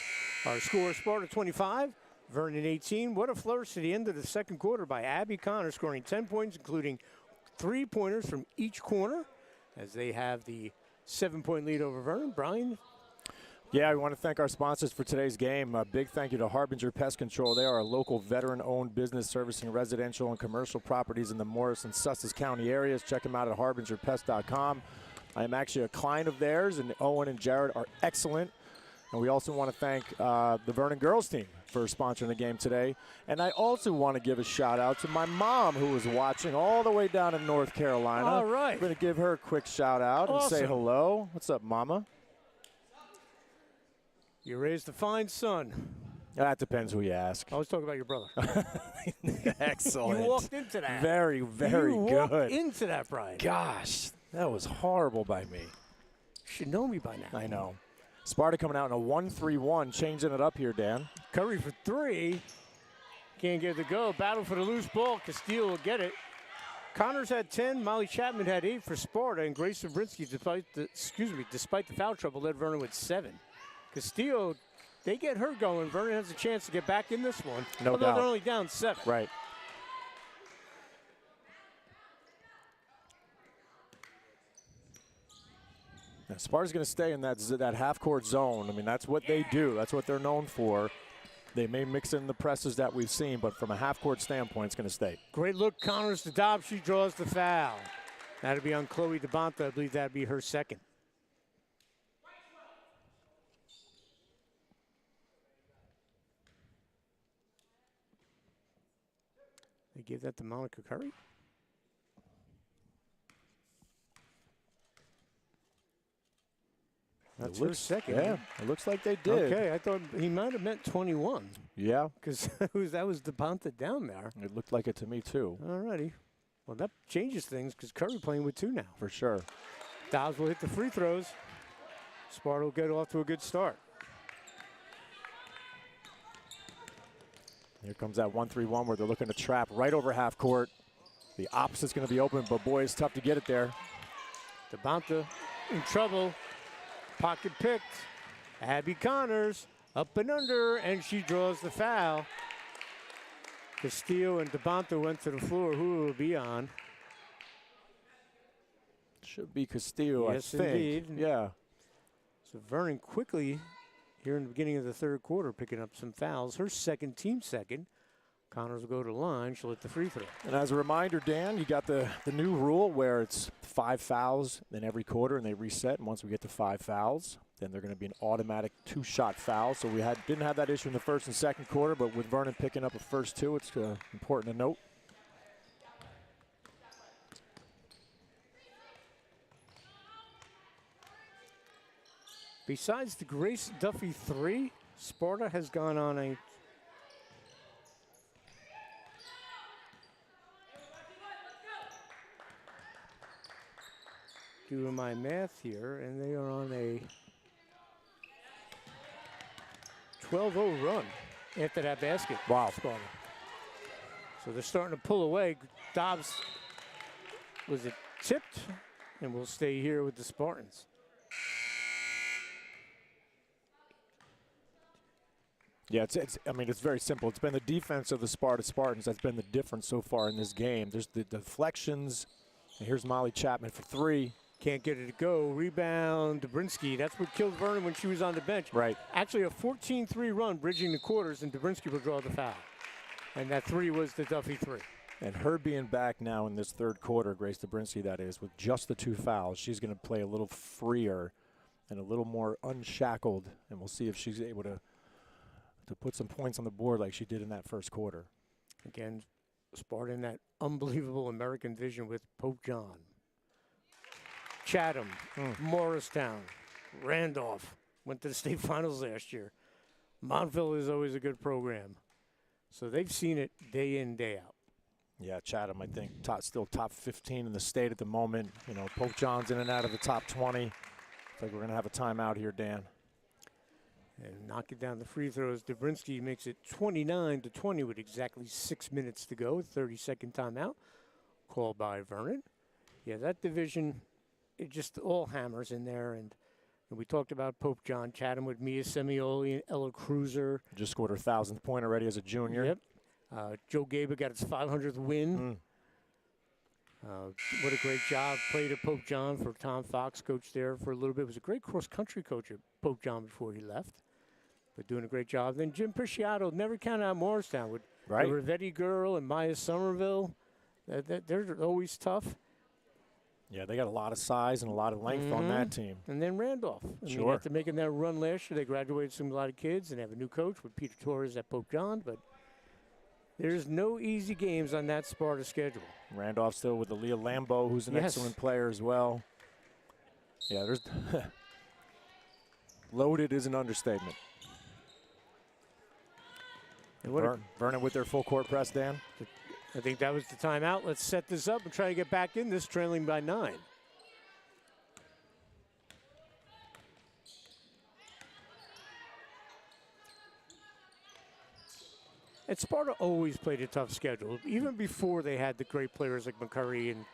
Our score, Sparta 25, Vernon 18. What a flourish to the end of the second quarter by Abby Connor, scoring 10 points, including 3-pointers from each corner, as they have the 7-point lead over Vernon. Brian? Yeah, we want to thank our sponsors for today's game. A big thank you to Harbinger Pest Control. They are a local veteran-owned business servicing residential and commercial properties in the Morris and Sussex County areas. Check them out at harbingerpest.com. I am actually a client of theirs, and Owen and Jared are excellent. And we also want to thank the Vernon girls team for sponsoring the game today. And I also want to give a shout-out to my mom, who was watching all the way down in North Carolina. All right. I'm going to give her a quick shout-out and say hello. What's up, Mama? You raised a fine son. That depends who you ask. I was talking about your brother. Excellent. You walked into that. Very, very you good. Walked into that, Brian. Gosh, that was horrible by me. You should know me by now. I know. Sparta coming out in a 1-3-1, changing it up here, Dan. Curry for three. Can't get it to go. Battle for the loose ball. Castillo will get it. Connors had 10. Molly Chapman had 8 for Sparta. And Grace Zabrinsky, despite the foul trouble, led Vernon with 7. Castillo, they get her going. Vernon has a chance to get back in this one. No although doubt. They're only down 7. Right. Now, Sparta's going to stay in that half-court zone. I mean, that's what they do. That's what they're known for. They may mix in the presses that we've seen, but from a half-court standpoint, it's going to stay. Great look, Connors to Dobbs. She draws the foul. That'll be on Chloe DeBonta. I believe that'd be her second. They give that to Monica Curry. That's her second. Yeah, it looks like they did. Okay, I thought he might have meant 21. Yeah. Because that was DeBonta down there. It looked like it to me, too. All righty. Well, that changes things because Curry playing with 2 now. For sure. Dobbs will hit the free throws. Sparta will get off to a good start. Here comes that 1-3-1 where they're looking to trap right over half court. The opposite's going to be open, but boy, it's tough to get it there. DeBonta in trouble. Pocket picked. Abby Connors up and under, and she draws the foul. Castillo and DeBonta went to the floor. Who will be on? Should be Castillo, Yes, I think. indeed. Yeah. So Vernon quickly, here in the beginning of the third quarter, picking up some fouls. Her second, team second. Connors will go to the line. She'll hit the free throw. And as a reminder, Dan, you got the new rule where it's 5 fouls in every quarter, and they reset. And once we get to 5 fouls, then they're going to be an automatic 2-shot foul. So we didn't have that issue in the first and second quarter, but with Vernon picking up a first 2, it's important to note. Besides the Grace Duffy 3, Sparta has gone on a doing my math here, and they are on a 12-0 run after that basket. Wow. Sparta. So they're starting to pull away. Dobbs, was it tipped? And we'll stay here with the Spartans. Yeah, I mean, it's very simple. It's been the defense of the Sparta Spartans that's been the difference so far in this game. There's the deflections. And here's Molly Chapman for 3. Can't get it to go. Rebound, Dobrinsky. That's what killed Vernon when she was on the bench. Right. Actually, a 14-3 run, bridging the quarters, and Dobrinsky will draw the foul. And that 3 was the Duffy 3. And her being back now in this third quarter, Grace Dobrinsky, that is, with just the 2 fouls, she's going to play a little freer and a little more unshackled. And we'll see if she's able to put some points on the board like she did in that first quarter. Again, Sparta in that unbelievable American vision with Pope John. Chatham, Morristown, Randolph, went to the state finals last year. Montville is always a good program. So they've seen it day in, day out. Yeah, Chatham, I think, still top 15 in the state at the moment. You know, Pope John's in and out of the top 20. Looks like we're going to have a timeout here, Dan. And knocking down the free throws, Dobrinsky makes it 29-20 with exactly 6 minutes to go, 30-second timeout. call by Vernon. Yeah, that division, it just all hammers in there. And we talked about Pope John chatting with Mia Semioli and Ella Cruiser. Just scored her 1,000th point already as a junior. Yep. Joe Gaber got its 500th win. What a great job. Played at Pope John for Tom Fox, coached there for a little bit. Was a great cross-country coach at Pope John before he left. But doing a great job. Then Jim Pisciotto, never counted out Morristown with the Rivetti girl and Maya Somerville. They're always tough. Yeah, they got a lot of size and a lot of length on that team. And then Randolph. I mean, after making that run last year, they graduated a lot of kids and have a new coach with Peter Torres at Pope John. But there's no easy games on that Sparta schedule. Randolph still with Aaliyah Lambeau, who's an excellent player as well. Yeah, there's loaded is an understatement. And Vernon with their full court press, Dan. I think that was the timeout. Let's set this up and try to get back in this, trailing by 9. And Sparta always played a tough schedule, even before they had the great players like McCurry and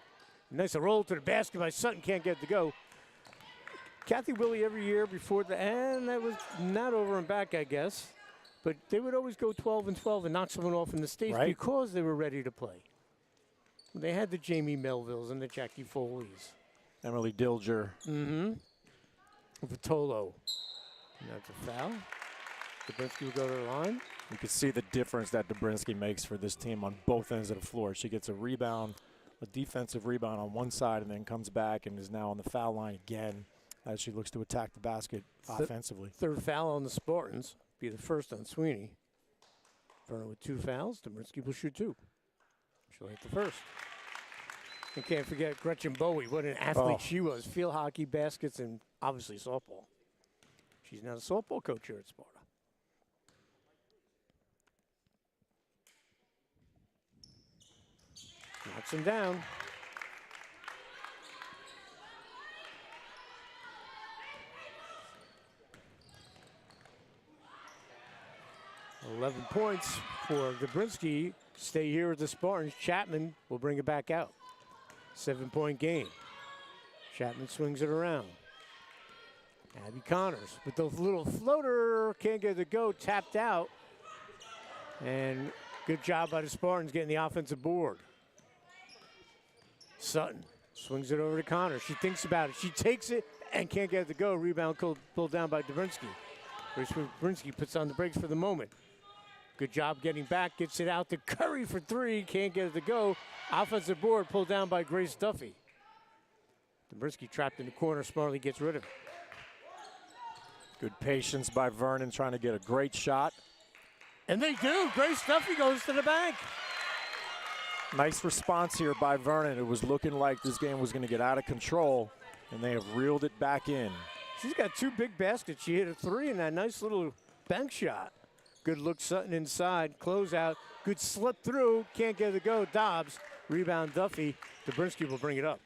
nice roll to the basket by Sutton, can't get it to go. Kathy Willie every year before and that was not over and back, I guess. But they would always go 12-12 and knock someone off in the States because they were ready to play. They had the Jamie Melvilles and the Jackie Foleys. Emily Dilger. Vitolo. And that's a foul. Dubinsky will go to the line. You can see the difference that Dubinsky makes for this team on both ends of the floor. She gets a rebound, a defensive rebound on one side, and then comes back and is now on the foul line again as she looks to attack the basket offensively. Third foul on the Spartans. Be the first on Sweeney. Vernon with 2 fouls. Dubinsky will shoot 2. She'll hit the first. And can't forget Gretchen Bowie. What an athlete she was. Field hockey, baskets, and obviously softball. She's now the softball coach here at Sparta. Knocks him down. $11 points for Dubinsky. Stay here with the Spartans. Chapman will bring it back out. 7-point game. Chapman swings it around. Abby Connors with the little floater. Can't get it to go. Tapped out. And good job by the Spartans getting the offensive board. Sutton swings it over to Connors. She thinks about it. She takes it and can't get it to go. Rebound pulled down by Dubinsky. Dubinsky puts on the brakes for the moment. Good job getting back. Gets it out to Curry for 3. Can't get it to go. Offensive board pulled down by Grace Duffy. Dubinsky trapped in the corner. Smartly gets rid of it. Good patience by Vernon trying to get a great shot. And they do. Grace Duffy goes to the bank. Nice response here by Vernon. It was looking like this game was going to get out of control, and they have reeled it back in. She's got 2 big baskets. She hit a 3 and that nice little bank shot. Good look, Sutton inside, closeout. Good slip through, can't get it to go. Dobbs, rebound Duffy. Dubinsky will bring it up.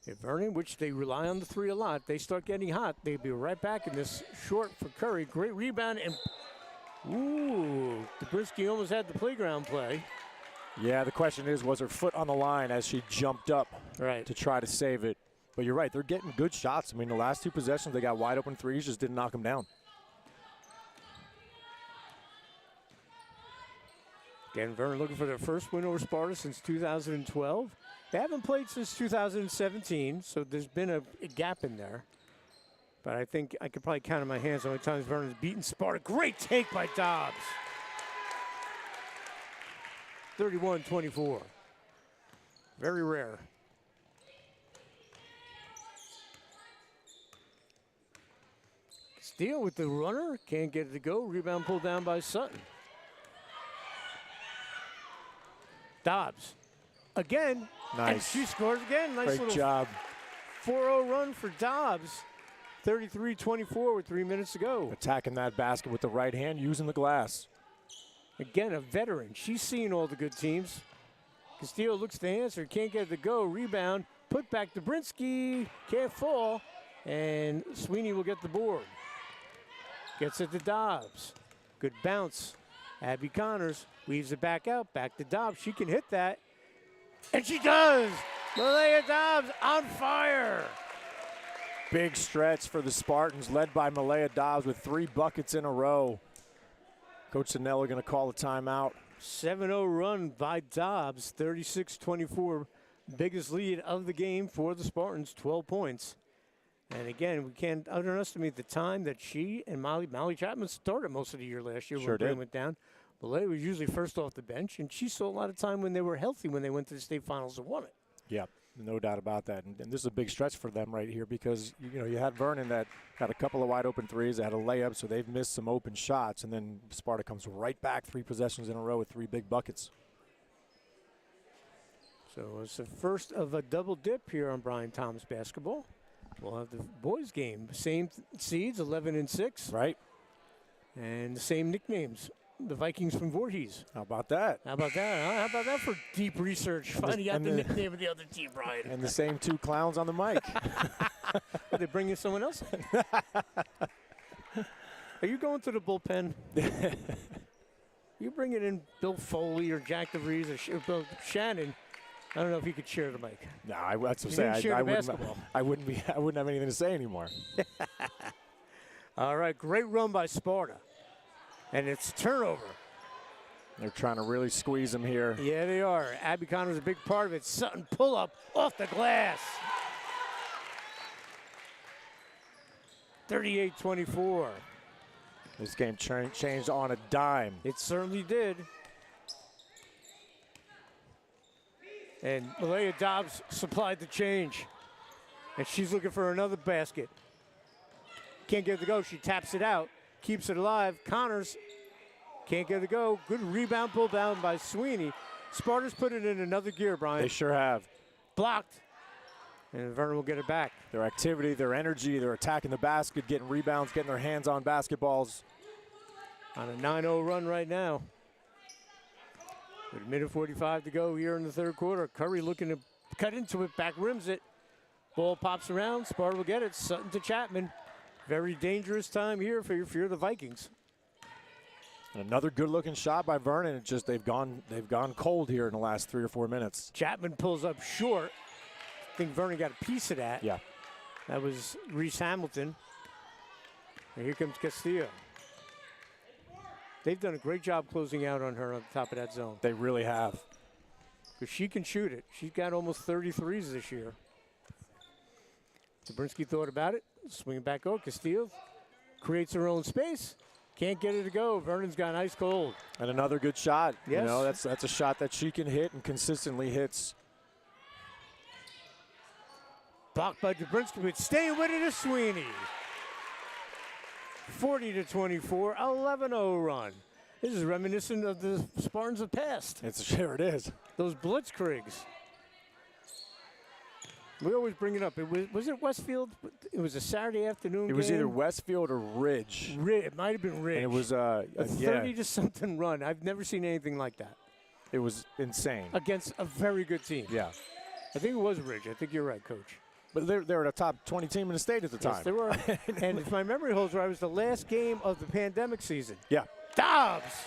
If Vernon, which they rely on the 3 a lot, they start getting hot, they'll be right back in this short for Curry. Great rebound, and Dubinsky almost had the playground play. Yeah, the question is, was her foot on the line as she jumped up to try to save it? But you're right, they're getting good shots. I mean, the last 2 possessions, they got wide open threes, just didn't knock them down. Again, Vernon looking for their first win over Sparta since 2012. They haven't played since 2017, so there's been a gap in there. But I think I could probably count on my hands how many times Vernon's beaten Sparta. Great take by Dobbs. 31-24. Very rare. Steele with the runner. Can't get it to go. Rebound pulled down by Sutton. Dobbs. Again. Nice. And she scores again. Nice Great little job. 4-0 run for Dobbs. 33-24 with 3 minutes to go. Attacking that basket with the right hand, using the glass. Again, a veteran. She's seen all the good teams. Castillo looks to answer. Can't get it to go. Rebound. Put back to Dubinsky. Can't fall. And Sweeney will get the board. Gets it to Dobbs. Good bounce. Abby Connors weaves it back out, back to Dobbs. She can hit that. And she does! Malaya Dobbs on fire! Big stretch for the Spartans, led by Malaya Dobbs with 3 buckets in a row. Coach Sanella going to call a timeout. 7-0 run by Dobbs, 36-24. Biggest lead of the game for the Spartans, 12 points. And again, we can't underestimate the time that she and Molly Chapman started most of the year last year Sure when Brand did. went down. Malaya was usually first off the bench, and she saw a lot of time when they were healthy when they went to the state finals and won it. Yeah, no doubt about that. And this is a big stretch for them right here because, you had Vernon that had a couple of wide open threes, they had a layup, so they've missed some open shots. And then Sparta comes right back, 3 possessions in a row with 3 big buckets. So it's the first of a double dip here on Brian Thomas basketball. We'll have the boys game. Same seeds, 11 and 6. Right? And the same nicknames. The Vikings from Voorhees. How about that? How about that? Huh? How about that for deep research? Finding out the nickname of the other team, Brian. And the same 2 clowns on the mic. Are they bringing someone else? Are you going to the bullpen? You bringing in Bill Foley or Jack DeVries or Bill Shannon? I don't know if you could share the mic. No, that's what You I'm didn't saying. share I the wouldn't. basketball. I wouldn't have anything to say anymore. All right, great run by Sparta. And it's turnover. They're trying to really squeeze him here. Yeah, they are. Abby Connor's a big part of it. Sutton pull up off the glass. 38-24. This game changed on a dime. It certainly did. And Malaya Dobbs supplied the change. And she's looking for another basket. Can't get it to go. She taps it out. Keeps it alive. Connors can't get it to go. Good rebound, pull down by Sweeney. Sparta's put it in another gear, Brian. They sure have. Blocked. And Vernon will get it back. Their activity, their energy, they're attacking the basket, getting rebounds, getting their hands on basketballs. On a 9-0 run right now. With a minute 45 to go here in the third quarter. Curry looking to cut into it, back rims it. Ball pops around, Sparta will get it. Sutton to Chapman. Very dangerous time here for the Vikings. And another good-looking shot by Vernon. It's just they've gone cold here in the last 3 or 4 minutes. Chapman pulls up short. I think Vernon got a piece of that. Yeah. That was Reese Hamilton. And here comes Castillo. They've done a great job closing out on her on the top of that zone. They really have. Because she can shoot it. She's got almost 33s this year. Zabrinsky thought about it. Swing it back over. Castillo creates her own space. Can't get it to go. Vernon's got ice cold. And another good shot. Yes. That's a shot that she can hit and consistently hits. Blocked by Zabrinsky, but staying with it is Sweeney. 40-24, 11-0 run. This is reminiscent of the Spartans of past. Sure it is. Those blitzkriegs. We always bring it up. Was it Westfield? It was a Saturday afternoon It was game. either Westfield or Ridge. It might have been Ridge. And it was a yeah, 30-to-something run. I've never seen anything like that. it was insane. Against a very good team. Yeah. I think it was Ridge. I think you're right, Coach. But they're a top 20 team in the state at the time. Yes, they were. And if my memory holds right, it was the last game of the pandemic season. Yeah. Dobbs!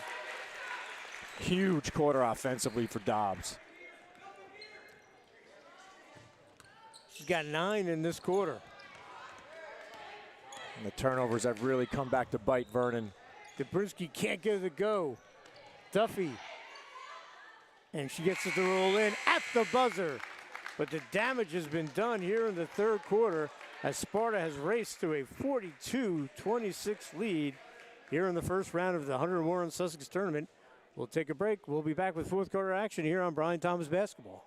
Huge quarter offensively for Dobbs. She's got 9 in this quarter. And the turnovers have really come back to bite Vernon. Zabrinsky can't get it to go. Duffy. And she gets it to roll in at the buzzer. But the damage has been done here in the third quarter as Sparta has raced to a 42-26 lead here in the first round of the 100 Warren Sussex tournament. We'll take a break. We'll be back with fourth quarter action here on Brian Thomas Basketball.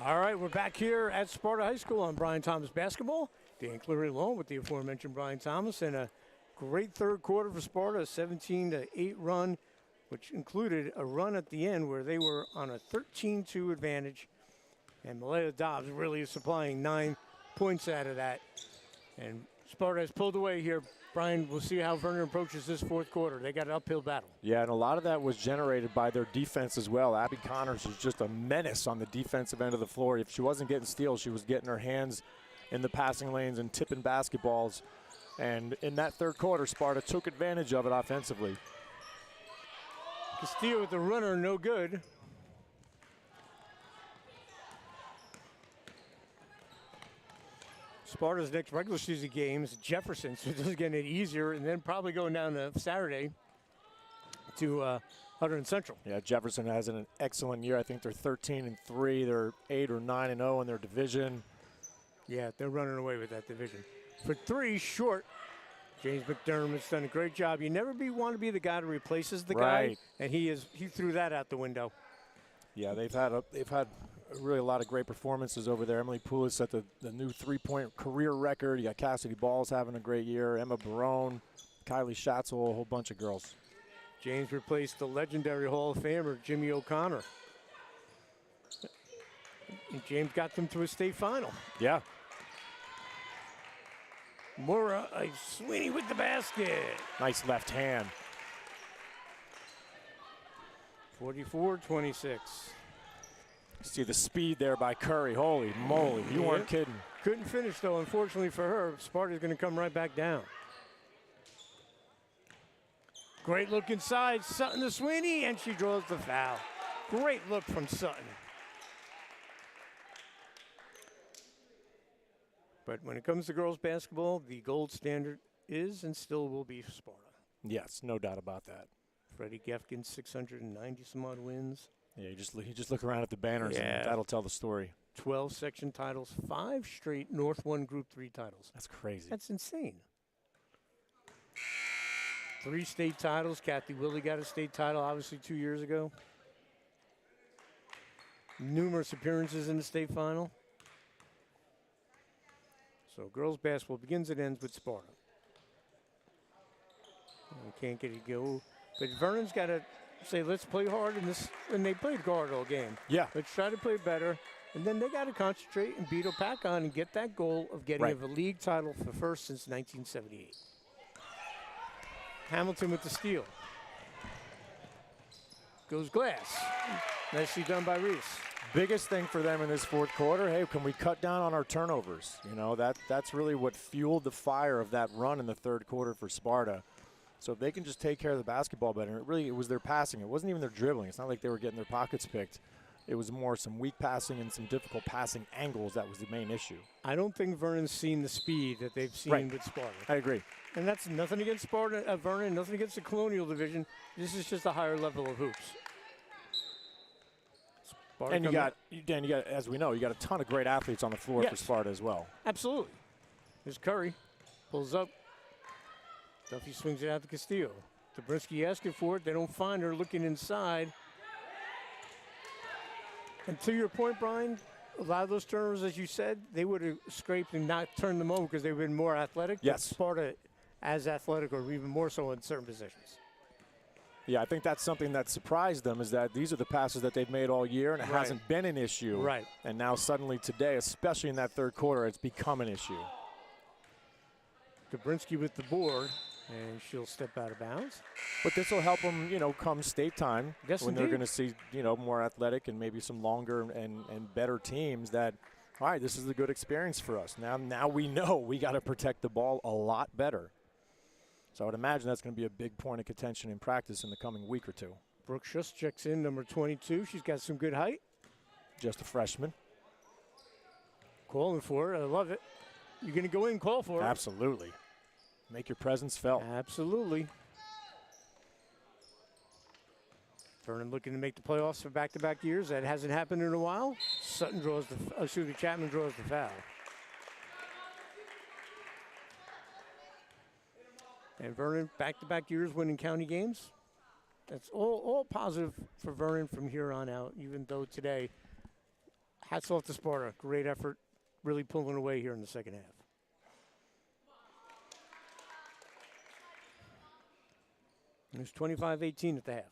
All right, we're back here at Sparta High School on Brian Thomas Basketball. Dan Cleary along with the aforementioned Brian Thomas, and a great third quarter for Sparta, a 17-8 run, which included a run at the end where they were on a 13-2 advantage. And Malaya Dobbs really is supplying 9 points out of that. And Sparta has pulled away here. Brian, we'll see how Vernon approaches this fourth quarter. They got an uphill battle. Yeah, and a lot of that was generated by their defense as well. Abby Connors was just a menace on the defensive end of the floor. If she wasn't getting steals, she was getting her hands in the passing lanes and tipping basketballs. And in that third quarter, Sparta took advantage of it offensively. Castillo with the runner, no good. Sparta's next regular season game is Jefferson, so this is getting it easier, and then probably going down to Saturday to Hunter and Central. Yeah, Jefferson has an excellent year. I think they're 13-3. They're 8 or 9-0 in their division. Yeah, they're running away with that division. For 3, short. James McDermott's done a great job. You never want to be the guy that replaces the guy, and he threw that out the window. Yeah, they've had really a lot of great performances over there. Emily Poulis set the new 3-point career record. You got Cassidy Balls having a great year. Emma Barone, Kylie Schatzel, a whole bunch of girls. James replaced the legendary Hall of Famer, Jimmy O'Connor. And James got them to a state final. Yeah. Mora Sweeney with the basket. Nice left hand. 44-26. See the speed there by Curry. Holy moly, you weren't kidding. Couldn't finish, though, unfortunately for her. Sparta's going to come right back down. Great look inside. Sutton to Sweeney, and she draws the foul. Great look from Sutton. But when it comes to girls basketball, the gold standard is and still will be Sparta. Yes, no doubt about that. Freddie Gefkin, 690 some odd wins. Yeah, you just look around at the banners, and that'll tell the story. 12 section titles, 5 straight North 1 Group 3 titles. That's crazy. That's insane. 3 state titles. Kathy Willie got a state title, obviously, 2 years ago. Numerous appearances in the state final. So girls basketball begins and ends with Sparta. We can't get it go. But Vernon's got to say, let's play hard in this. And they played hard all game. Yeah. Let's try to play better. And then they got to concentrate and beat Opakon and get that goal of getting a league title for first since 1978. Hamilton with the steal. Goes Glass. Nicely done by Reese. Biggest thing for them in this fourth quarter, hey, can we cut down on our turnovers? You know, that's really what fueled the fire of that run in the third quarter for Sparta. So if they can just take care of the basketball better, it was their passing. It wasn't even their dribbling. It's not like they were getting their pockets picked. It was more some weak passing and some difficult passing angles that was the main issue. I don't think Vernon's seen the speed that they've seen with Sparta. I agree. And that's nothing against Sparta, Vernon, nothing against the Colonial Division. This is just a higher level of hoops. Sparta and you got, as we know, you got a ton of great athletes on the floor for Sparta as well. Absolutely. There's Curry. Pulls up. Duffy swings it out to Castillo. Dobrinsky asking for it. They don't find her looking inside. And to your point, Brian, a lot of those turnovers, as you said, they would have scraped and not turned them over because they've been more athletic. Yes. But Sparta as athletic or even more so in certain positions. Yeah, I think that's something that surprised them is that these are the passes that they've made all year, and it hasn't been an issue. Right. And now suddenly today, especially in that third quarter, it's become an issue. Dobrinsky with the board, and she'll step out of bounds. But this will help them, come state time when they're going to see, more athletic and maybe some longer and better teams that, all right, this is a good experience for us. Now we know we got to protect the ball a lot better. So I would imagine that's going to be a big point of contention in practice in the coming week or two. Brooke Schuss checks in, number 22. She's got some good height. Just a freshman. Calling for it. I love it. You're going to go in and call for it. Absolutely. Make your presence felt. Absolutely. Vernon looking to make the playoffs for back-to-back years. That hasn't happened in a while. Chapman draws the foul. And Vernon, back-to-back years winning county games. That's all positive for Vernon from here on out, even though today hats off to Sparta. Great effort, really pulling away here in the second half. It was 25-18 at the half.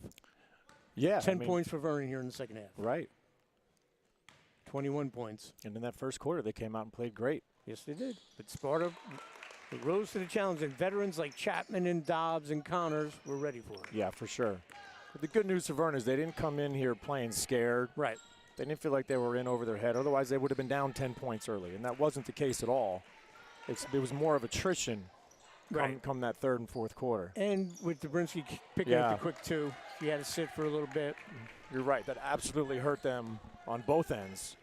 Yeah. 10 points for Vernon here in the second half. Right. 21 points. And in that first quarter, they came out and played great. Yes, they did. But Sparta rose to the challenge, and veterans like Chapman and Dobbs and Connors were ready for it. Yeah, for sure. But the good news for Vernon is they didn't come in here playing scared. Right. They didn't feel like they were in over their head. Otherwise, they would have been down 10 points early, and that wasn't the case at all. It was more of attrition come that third and fourth quarter. And with Dobrinsky picking up the quick two, he had to sit for a little bit. You're right. That absolutely hurt them on both ends.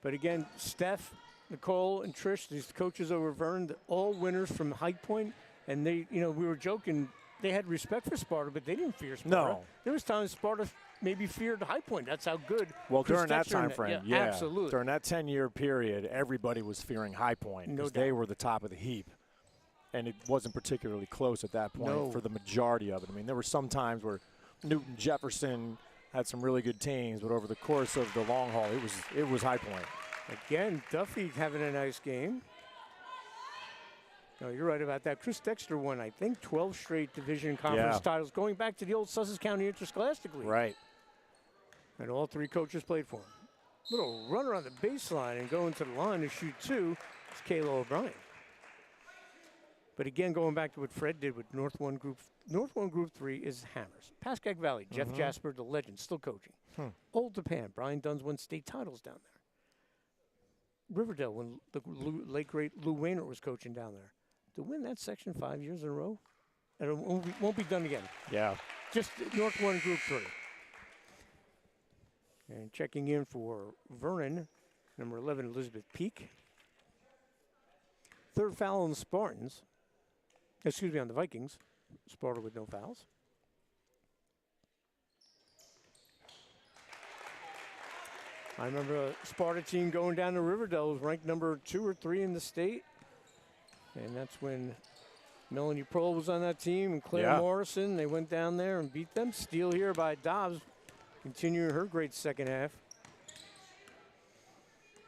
But again, Steph, Nicole, and Trish, these coaches over Vernon, all winners from High Point, and they, we were joking, they had respect for Sparta, but they didn't fear Sparta. No. There was times Sparta maybe feared High Point. That's how good. Well, Chris during that Dexter time frame, yeah, absolutely. During that 10-year period, everybody was fearing High Point because they were the top of the heap. And it wasn't particularly close at that point for the majority of it. I mean, there were some times where Newton Jefferson had some really good teams, but over the course of the long haul, it was High Point. Again, Duffy having a nice game. No, you're right about that. Chris Dexter won, I think, 12 straight division conference titles, going back to the old Sussex County Interscholastic League. Right. And all three coaches played for him. Little runner on the baseline and going to the line to shoot two is Kayla O'Brien. But again, going back to what Fred did with North 1 Group 3 is hammers. Pascack Valley, Jeff Jasper, the legend, still coaching. Old Japan, Brian Dunn's won state titles down there. Riverdale, when the late great Lou Wainert was coaching down there. To win that section 5 years in a row, and it won't be done again. Yeah. Just North 1 Group 3. And checking in for Vernon, number 11, Elizabeth Peak. Third foul on the Spartans. Excuse me, on the Vikings. Sparta with no fouls. I remember a Sparta team going down to Riverdale was ranked number 2 or 3 in the state. And that's when Melanie Prohl was on that team and Claire Morrison. They went down there and beat them. Steal here by Dobbs, continuing her great second half.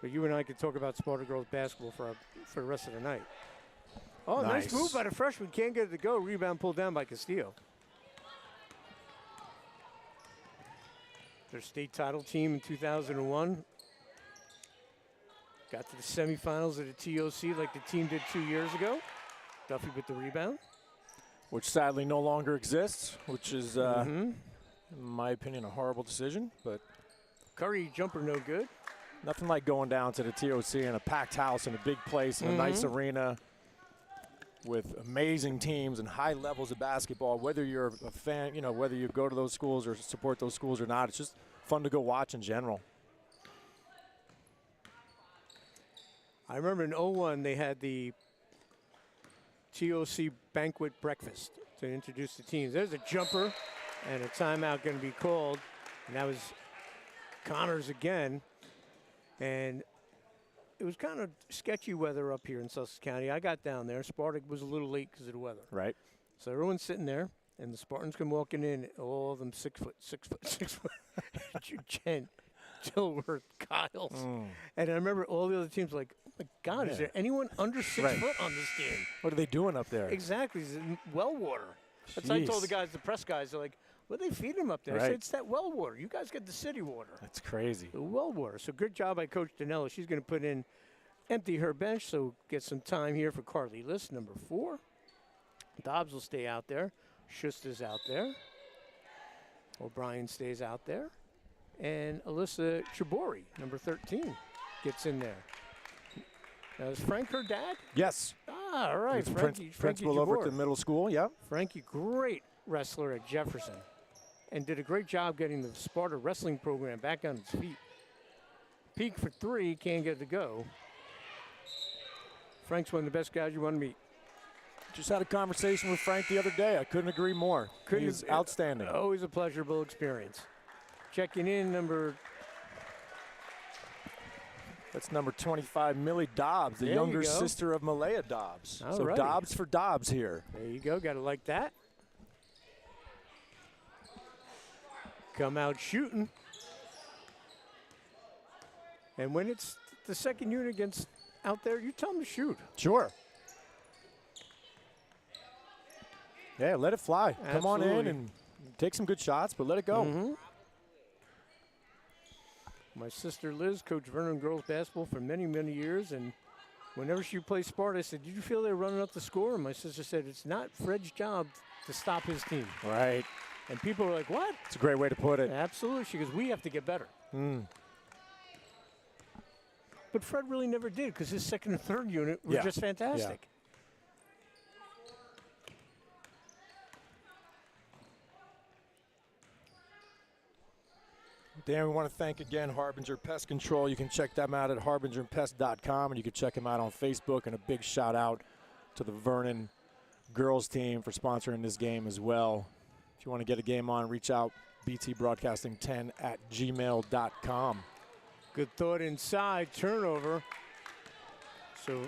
But you and I could talk about Sparta girls basketball for the rest of the night. Oh, nice move by the freshman. Can't get it to go. Rebound pulled down by Castillo. Their state title team in 2001. Got to the semifinals of the TOC like the team did 2 years ago. Duffy with the rebound. Which sadly no longer exists, which is, in my opinion, a horrible decision. But Curry jumper no good. Nothing like going down to the TOC in a packed house in a big place in a nice arena with amazing teams and high levels of basketball. Whether you're a fan, whether you go to those schools or support those schools or not, it's just fun to go watch in general. I remember in 01 they had the TOC banquet breakfast to introduce the teams. There's a jumper and a timeout going to be called. And that was Connors again. And it was kind of sketchy weather up here in Sussex County. I got down there. Sparta was a little late because of the weather. Right. So everyone's sitting there, and the Spartans come walking in, all of them 6 foot. Jen, Dilworth, Kyles. And I remember all the other teams like, oh, my God, is there anyone under 6 foot on this team? What are they doing up there? Exactly. It's well water. That's how I told the guys, the press guys, they're like, what do they feed them up there? I said, it's that well water. You guys get the city water. That's crazy. The well water. So good job by Coach Danella. She's going to empty her bench, so get some time here for Carly List, number 4. Dobbs will stay out there. Schuster's out there. O'Brien stays out there. And Alyssa Chibori, number 13, gets in there. Now, is Frank her dad? Yes. Ah, all right. Frankie principal over at the middle school, Frankie, great wrestler at Jefferson. And did a great job getting the Sparta wrestling program back on its feet. Peak for 3, can't get it to go. Frank's one of the best guys you want to meet. Just had a conversation with Frank the other day. I couldn't agree more. He's outstanding. Always a pleasurable experience. Checking in, that's number 25, Millie Dobbs, the younger sister of Malaya Dobbs. All so right. Dobbs for Dobbs here. There you go. Got to like that. Come out shooting. And when it's the second unit against out there, you tell them to shoot. Sure. Yeah, let it fly. Come on in and take some good shots, but let it go. Mm-hmm. My sister Liz coached Vernon girls basketball for many, many years, and whenever she played Sparta, I said, "Did you feel they were running up the score?" And my sister said, "It's not Fred's job to stop his team." Right. And people were like, "What?" It's a great way to put it. Absolutely. She goes, "We have to get better." But Fred really never did, because his second and third unit were just fantastic. Dan, we want to thank again Harbinger Pest Control. You can check them out at harbingerpest.com, and you can check them out on Facebook. And a big shout out to the Vernon girls team for sponsoring this game as well. If you want to get a game on, reach out, btbroadcasting10@gmail.com. Good thought inside, turnover. So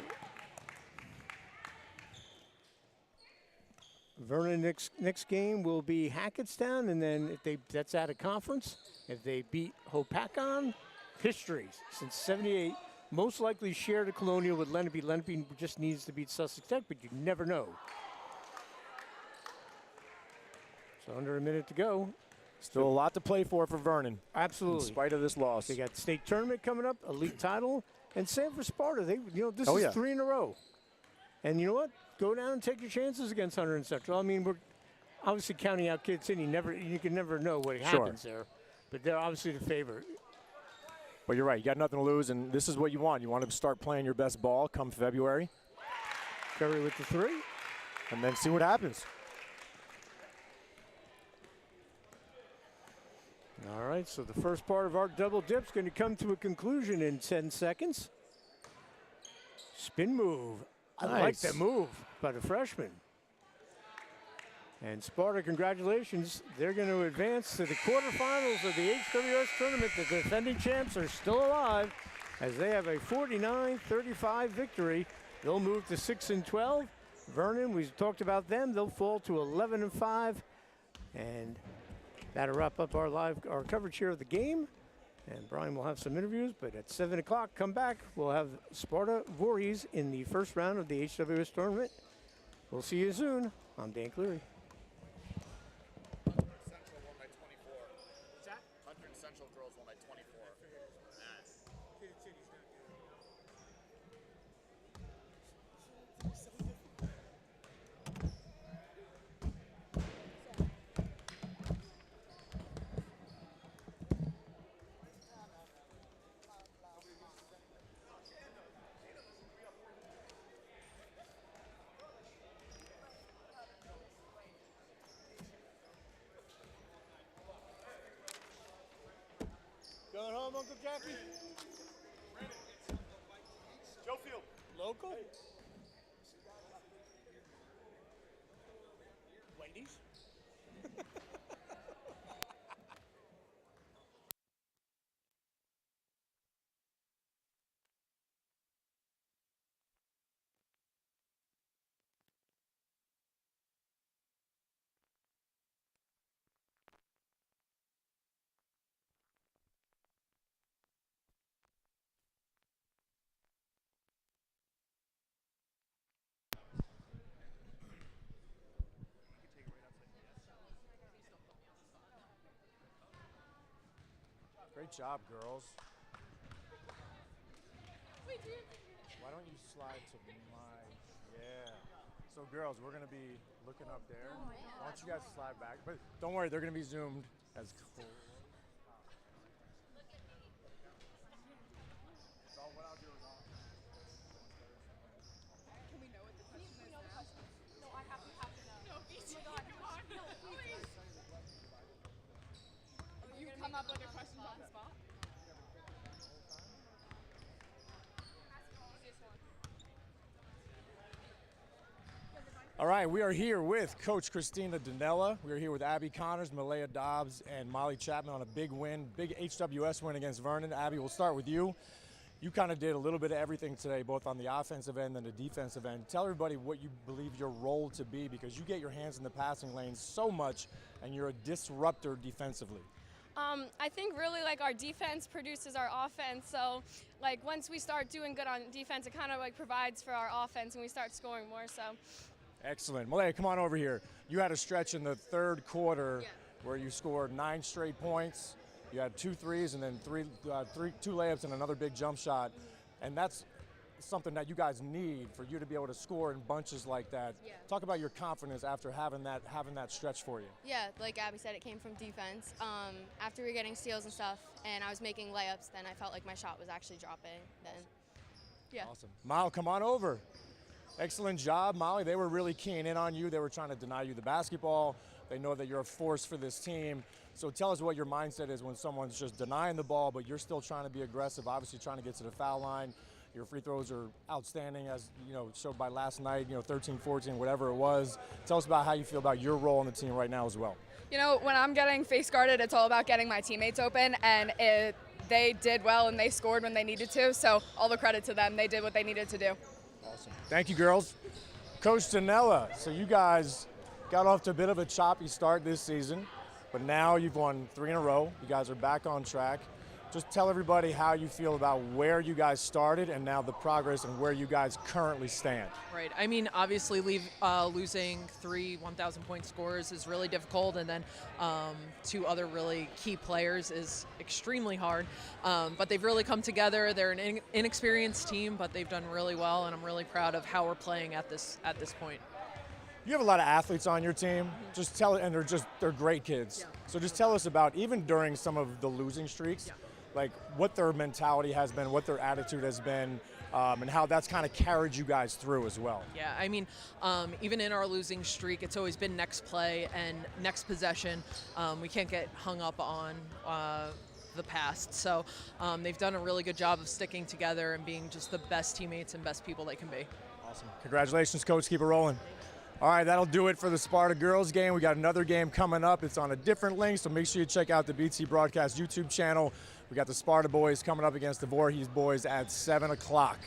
Vernon next game will be Hackettstown, and then if that's out of conference. If they beat Hopakon, history since '78, most likely share the Colonial with Lenape. Lenape just needs to beat Sussex Tech, but you never know. So under a minute to go. Still a lot to play for Vernon. Absolutely. In spite of this loss. They got state tournament coming up, elite title, and same for Sparta. This is 3 in a row. And you know what? Go down and take your chances against Hunter and Central. I mean, we're obviously counting out Kid City. You can never know what happens there. But they're obviously the favorite. But you're right. You got nothing to lose, and this is what you want. You want to start playing your best ball come February. Curry with the 3. And then see what happens. All right, so the first part of our double dip's going to come to a conclusion in 10 seconds. Spin move. I like that move by the freshman. And Sparta, congratulations. They're going to advance to the quarterfinals of the HWS tournament. The defending champs are still alive as they have a 49-35 victory. They'll move to 6-12. Vernon, we talked about them. They'll fall to 11-5. And that'll wrap up our coverage here of the game. And Brian will have some interviews, but at 7 o'clock, come back. We'll have Sparta Voorhees in the first round of the HWS tournament. We'll see you soon. I'm Dan Cleary. Central won by 24. What's that? Hunter and Central girls won by 24. Going home, Uncle Jackie? Joe Field. Local? Wendy's? Great job, girls. Why don't you slide to my, So girls, we're gonna be looking up there. Why don't you guys slide back? But don't worry, they're gonna be zoomed as close. So what I'll do is Can we know what the question is now? No, I have to know. No, BT, come on. No, please. You come up with a question on the spot? All right, we are here with Coach Christina Danella. We are here with Abby Connors, Malaya Dobbs, and Molly Chapman on a big win, big HWS win against Vernon. Abby, we'll start with you. You kind of did a little bit of everything today, both on the offensive end and the defensive end. Tell everybody what you believe your role to be, because you get your hands in the passing lane so much, and you're a disruptor defensively. I think really like our defense produces our offense. So like once we start doing good on defense, it kind of like provides for our offense and we start scoring more. So Excellent. Malaya, come on over here. You had a stretch in the third quarter where you scored 9 straight points. You had 2 threes and then 2 layups and another big jump shot. And that's something that you guys need for you to be able to score in bunches like that. Yeah. Talk about your confidence after having that stretch for you. Yeah, like Abby said, it came from defense. After we were getting steals and stuff, and I was making layups, then I felt like my shot was actually dropping. Then, yeah. Awesome. Molly, come on over. Excellent job, Molly. They were really keying in on you. They were trying to deny you the basketball. They know that you're a force for this team. So tell us what your mindset is when someone's just denying the ball, but you're still trying to be aggressive, obviously trying to get to the foul line. Your free throws are outstanding, as showed by last night, 13, 14, whatever it was. Tell us about how you feel about your role on the team right now as well. When I'm getting face guarded, it's all about getting my teammates open, and they did well and they scored when they needed to, so all the credit to them. They did what they needed to do. Awesome. Thank you, girls. Coach Danella, so you guys got off to a bit of a choppy start this season, but now you've won 3 in a row. You guys are back on track. Just tell everybody how you feel about where you guys started and now the progress and where you guys currently stand. Right. I mean, obviously losing 3 1,000-point scorers is really difficult, and then 2 other really key players is extremely hard. But they've really come together. They're an inexperienced team, but they've done really well, and I'm really proud of how we're playing at this point. You have a lot of athletes on your team. Just tell, and they're great kids. Yeah. So just tell us about, even during some of the losing streaks, like what their mentality has been, what their attitude has been, and how that's kind of carried you guys through as well. Yeah, I mean, even in our losing streak, it's always been next play and next possession. We can't get hung up on the past. So they've done a really good job of sticking together and being just the best teammates and best people they can be. Awesome. Congratulations, Coach. Keep it rolling. All right, that'll do it for the Sparta girls game. We got another game coming up. It's on a different link, so make sure you check out the BT Broadcast YouTube channel. We got the Sparta boys coming up against the Voorhees boys at 7 o'clock.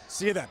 See you then.